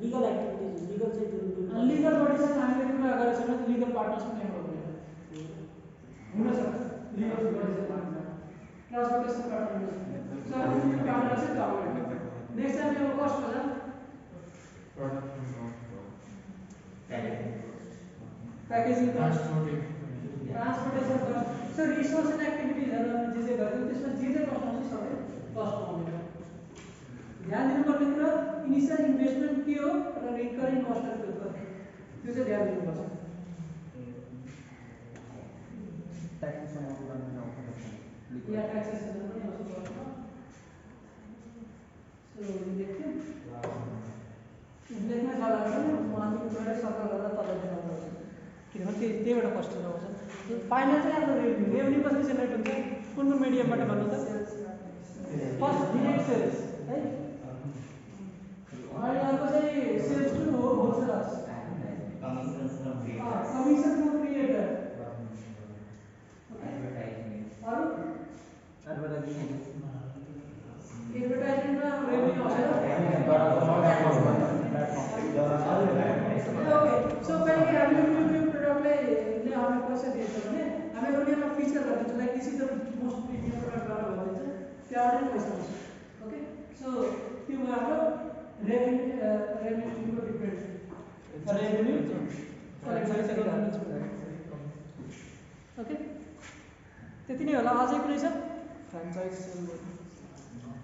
लिगल एक्टिभिटिज लिगल चाहिँ जुन लिगलबाट चाहिँ हामीले कुरा गरेको छैन लिगल पार्टनर्स पनि हाम्रो हुन सक्छ लिगल ट्रान्सपोर्टेसन पार्टनर चाहिँ नेक्स्ट टाइम यो कस्ट हो जान्छ packaging cost transportation cost so resource and एक्टिभिटिजहरू जे जे गर्छौँ त्यसमा जे जे कस्ट आउँछ सबै कस्ट आउँदैन ध्यान दिनुपर्ने कुरा इनिसियल इन्भेस्टमेन्ट के हो र रिकरिङ कस्टहरू के हो त्यो चाहिँ ध्यान दिनुपर्छ या ट्याक्सेसहरू पनि आउँछ कस्टमा सो लेख्थ्यौँ लेख्न लाग्छ नि माथि गएर सर्कल गरेर तल देखाउनुपर्छ किनभने त्यहीबाट कस्टहरू आउँछ फाइनल चाहिँ आफ्नो रेभेन्यू कसरी जेनेरेट हुन्छ कुन कुन मिडियमबाट भन्नु त फर्स्ट डिरेक्ट सेल्स है अनि अर्को चाहिँ sales to wholesalers commission to creator अरू एडभर्टाइजमेन्टमा रेभेन्यू आउँछ ओके सो कहिले हामीले कुनै प्रोडक्टले हामीले पैसा दिन्छ भने हामी उनीहरूमा फिचर गरिदिन्छौँ like this is the most premium product गरेर भनिदिन्छ त्यहाँबाट पैसा आउँछ ओके सो त्यो भयो हाम्रो रेभेन्यूको डिफरेन्स रेभेन्यू ओके त्यति नै होला अझै कुनै छ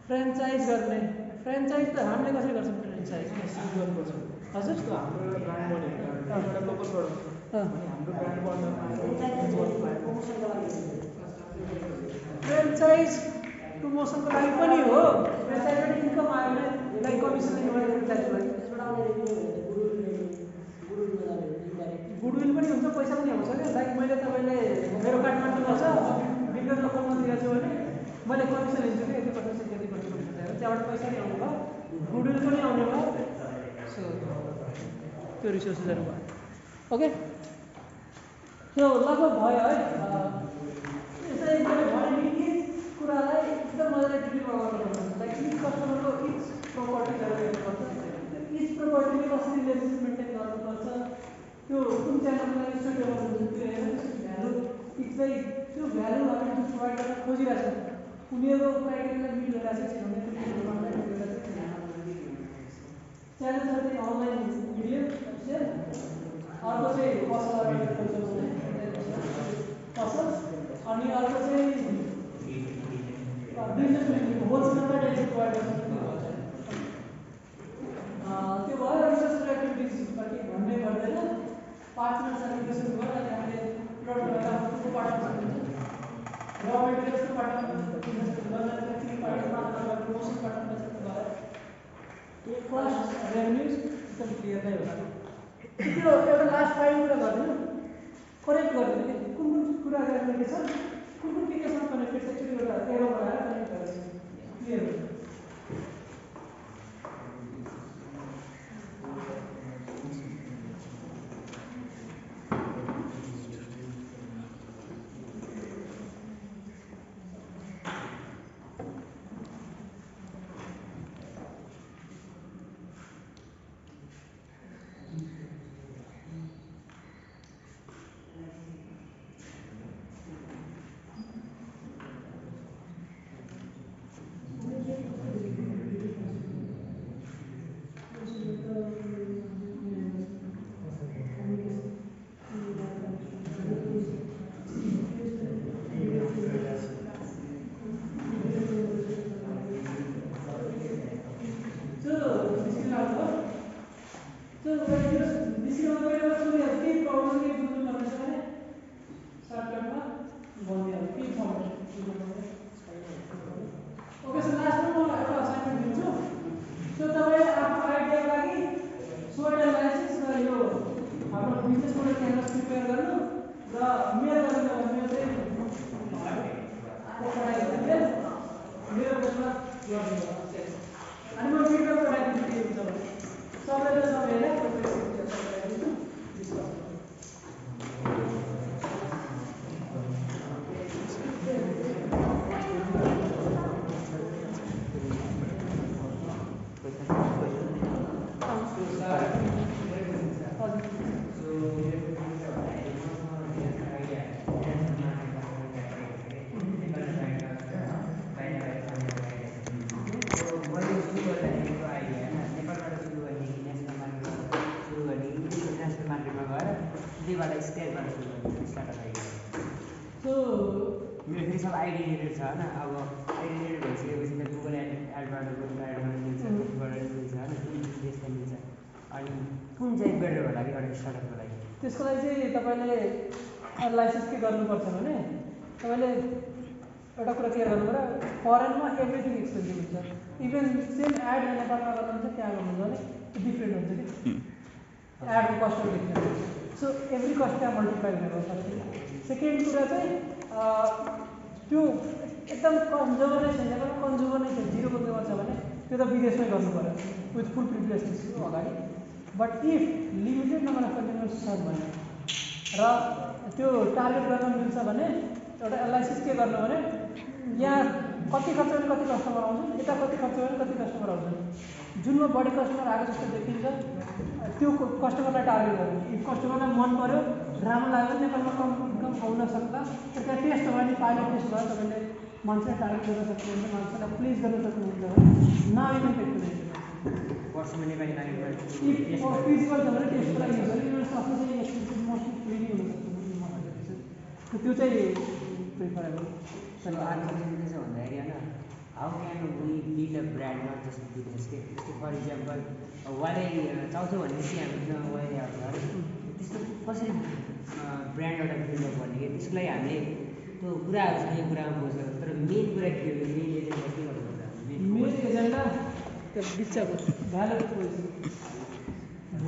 फ्रेन्चाइज गर्ने फ्रेन्चाइज त हामीले कसरी गर्छौँ फ्रेन्चाइज गर्नुपर्छ हजुर हाम्रो ब्रान्ड बन्यो एउटा लोकल प्रडक्ट अनि हाम्रो ब्रान्ड बन्यो फ्रेन्चाइज प्रमोसनको लागि पनि हो फ्रेन्चाइजबाट इन्कम आयो भने लाइक कमिसन फ्रेन्चाइजबाट गुडविल पनि हुन्छ पैसा पनि आउँछ क्या लाइक मैले तपाईँले मेरो काठमाडौँमा छ बिल्डर लोकलमा दिएको छु भने मैले कमिसन लिन्छु कि यति पर्सेन्ट त्यति पर्सेन्ट त्यहाँबाट पैसा नि आउनु भयो गुडविल पनि आउने भयो सो त्यो रिसोर्सेसहरू भयो ओके त्यो लगभग भयो है यसरी मैले भने नि इच कुरालाई एकदम मजाले डिटेलमा गर्नुपर्छ लाइक इच कस्टमरको इच प्रपर्टिजहरू हेर्नुपर्छ इच प्रपर्टीले कसरी रिलेसनसिप मेन्टेन गर्नुपर्छ त्यो कुन च्यानलको लागि सुटेबल हुन्छ त्यो हेरेर भ्यालु इच चाहिँ त्यो भ्यालु हामीले जुन प्रोभाइड गर्न खोजिरहेको छ उनीहरूको क्राइटेरियालाई मिट गरिरहेको छ भने च्यानलहरू चाहिँ अनलाइन मिडिया सेल अर्को चाहिँ पसल अनि अर्को चाहिँ बिजनेस होलसेलरमा डेलिभरी प्रोभाइड गर्छ त्यो भयो रिसर्च एक्टिभिटिज केही भन्ने गर्दैन पार्टनर्स एप्लिकेसन भयो अनि हामीले प्रडक्टको पार्टनरसिप हुन्छ र मेटेरियल्सको पार्टनरसिप प्रमोसन पार्टनरसिप भयो फर्स्ट रेभेन्युज एकदम क्लियर नै होला त्यो एउटा लास्ट फाइनल कुरा गरिदिनु करेक्ट गरिदिनु कि कुन कुन कुरा गर्ने के छ कुन कुन के केसँग कनेक्टेड छ त्यो एउटा एरो बनाएर कनेक्ट गरेर क्लियर हुन्छ त्यो सब आइडेन्टिटेड छ होइन अब आइडेन्टिटेड भइसकेपछि त गुगल एडबाट मिल्छ कतिबाट मिल्छ होइन कुन देशमा मिल्छ अनि कुन चाहिँ बेटर होला कि एउटा स्टार्टअपको लागि त्यसको लागि चाहिँ तपाईँले एनालाइसिस के गर्नुपर्छ भने तपाईँले एउटा कुरा क्लियर गर्नु पऱ्यो फरेनमा एभ्रिथिङ एक्सपेन्सिभ हुन्छ इभन सेम एड नेपालमा गर्नुहुन्छ त्यहाँ गर्नुहुन्छ भने डिफ्रेन्ट हुन्छ कि एडको कस्टहरू डिफ्रेन्ट हुन्छ सो एभ्री कस्ट त्यहाँ मल्टिप्लाई हुने गर्छ सेकेन्ड कुरा चाहिँ त्यो एकदम कन्ज्युमर नै छ नेपालमा कन्ज्युमर नै छ जिरो कन्ज्युमर छ भने त्यो त विदेशमै गर्नु पऱ्यो विथ फुल प्रिपरेसन्स अगाडि but if limited number of consumers छन् भने र त्यो टार्गेट गर्न मिल्छ भने एउटा एनालाइसिस के गर्नु भने यहाँ कति खर्च भने कति कस्टमर आउँछन् यता कति खर्च भने कति कस्टमर आउँछन् जुनमा बढी कस्टमर आएको जस्तो देखिन्छ त्यो कस्टमरलाई टार्गेट गर्नु इफ कस्टमरलाई मन पऱ्यो राम्रो लाग्यो नेपालमा कम इन्कम आउन सक्ला त्यहाँ टेस्ट भयो भने पाइलट टेस्ट भयो तपाईँले मान्छेलाई टार्गेट गर्न सक्नुहुन्छ मान्छेलाई प्लिज गर्न सक्नुहुन्छ भने now you can take two वर्षमा नेपाली नागरिक इफ फिजिकल छ भने टेस्टको लागि युज गर्नु यो सबै चाहिँ एक्सपेन्सिभ मोस्टली फ्री नै हुनसक्छ त्यो चाहिँ preferable So our question is भन्दाखेरि होइन how can we build a brand not just business के जस्तो फर इक्जाम्पल वाइले चाउँछौँ भनेपछि हामीसँग वाइले आउँछ है त्यस्तो कसरी ब्रान्ड एउटा बिल्डअप गर्ने कि त्यसको लागि हामीले त्यो कुराहरू छ यो कुरामा बुझ्छ तर मेन कुरा के हो मेन एजेन्डा के गर्नुपर्छ मेन एजेन्डा त्यो बिचको भ्यालु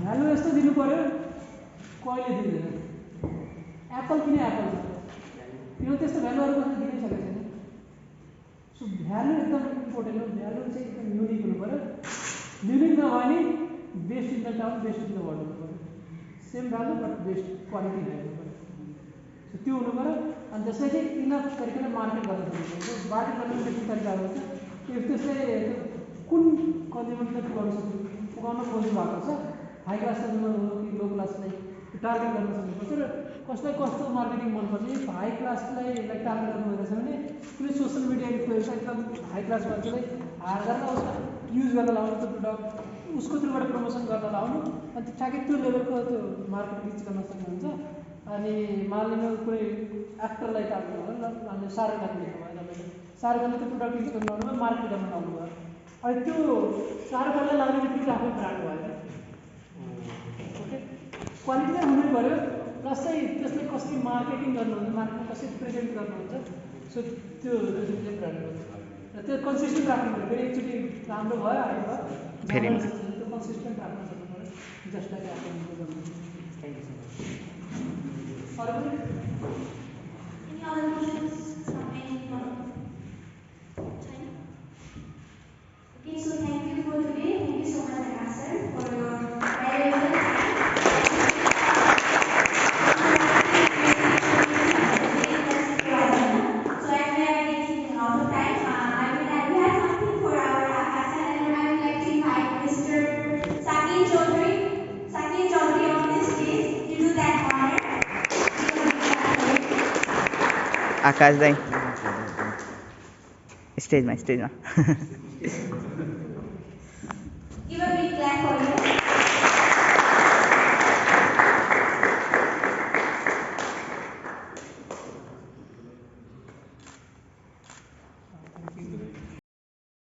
भ्यालु यस्तो दिनु पऱ्यो कहिले दिँदैन एप्पल किन एप्पल छ किन त्यस्तो भ्यालुहरू कसले दिनै सकेको छैन सो भ्यालु एकदम इम्पोर्टेन्ट हो भ्यालु चाहिँ एकदम युनिक हुनु पऱ्यो युनिक नभए नि best in the town best in the world हुनु पऱ्यो same value but best quality हुनु पऱ्यो सो त्यो हुनु पऱ्यो अनि त्यसलाई चाहिँ इनफ गरिकन मार्केट गर्न सक्नुपर्छ मार्केट गर्ने त्यति तरिकाहरू हुन्छ इफ त्यसले कुन कन्ज्युमरलाई पुगाउन पुगाउन खोज्नु भएको छ हाई क्लास कन्ज्युमर हो कि लो क्लासलाई टार्गेट गर्न सक्नुपर्छ र कसलाई कस्तो मार्केटिङ मनपर्छ इफ हाई क्लासलाई लाइक टार्गेट गर्नु हुँदैछ भने कुनै सोसियल मिडिया इन्फ्लुएन्सर एकदम हाई क्लास मान्छेलाई हायर गरेर उसलाई युज गर्न लाउनु त्यो प्रोडक्ट उसको थ्रुबाट प्रमोसन गर्न लाउनु अनि ठ्याक्कै त्यो लेभलको त्यो मार्केट रिच गर्न सक्नुहुन्छ अनि मानिलिनु कुनै एक्टरलाई टार्गेट गर्नु ल हामीले शाहरुख खान लिएको भयो तपाईँले शाहरुख खानले त्यो प्रोडक्ट युज गर्नु लाउनु मार्केट गर्न लाउनु भयो अनि त्यो शाहरुख खानलाई लाउने बित्तिकै आफै ब्रान्ड भयो ओके क्वालिटी नै हुनै पऱ्यो प्लस चाहिँ त्यसले कसरी मार्केटिङ गर्नुहुन्छ मार्केटमा कसरी प्रेजेन्ट गर्नुहुन्छ सो त्यो चाहिँ ब्रान्ड हो र त्यो कन्सिस्टेन्ट राख्नु पऱ्यो फेरि एकचोटि राम्रो भयो हाई भयो त्यो कन्सिस्टेन्ट राख्न सक्नु पऱ्यो जस्ट लाइक एप्पल गर्नु थ्याङ्क यू सो अरू पनि Any other questions from anyone? Okay, so thank you for today. Thank you so much, Nasser, for your valuable time. So as we are getting out of time, we have something for our Akasa, and I would like to invite Mr. Sakin Chaudhary on this stage to do that honor. आकाश दाई स्टेजमा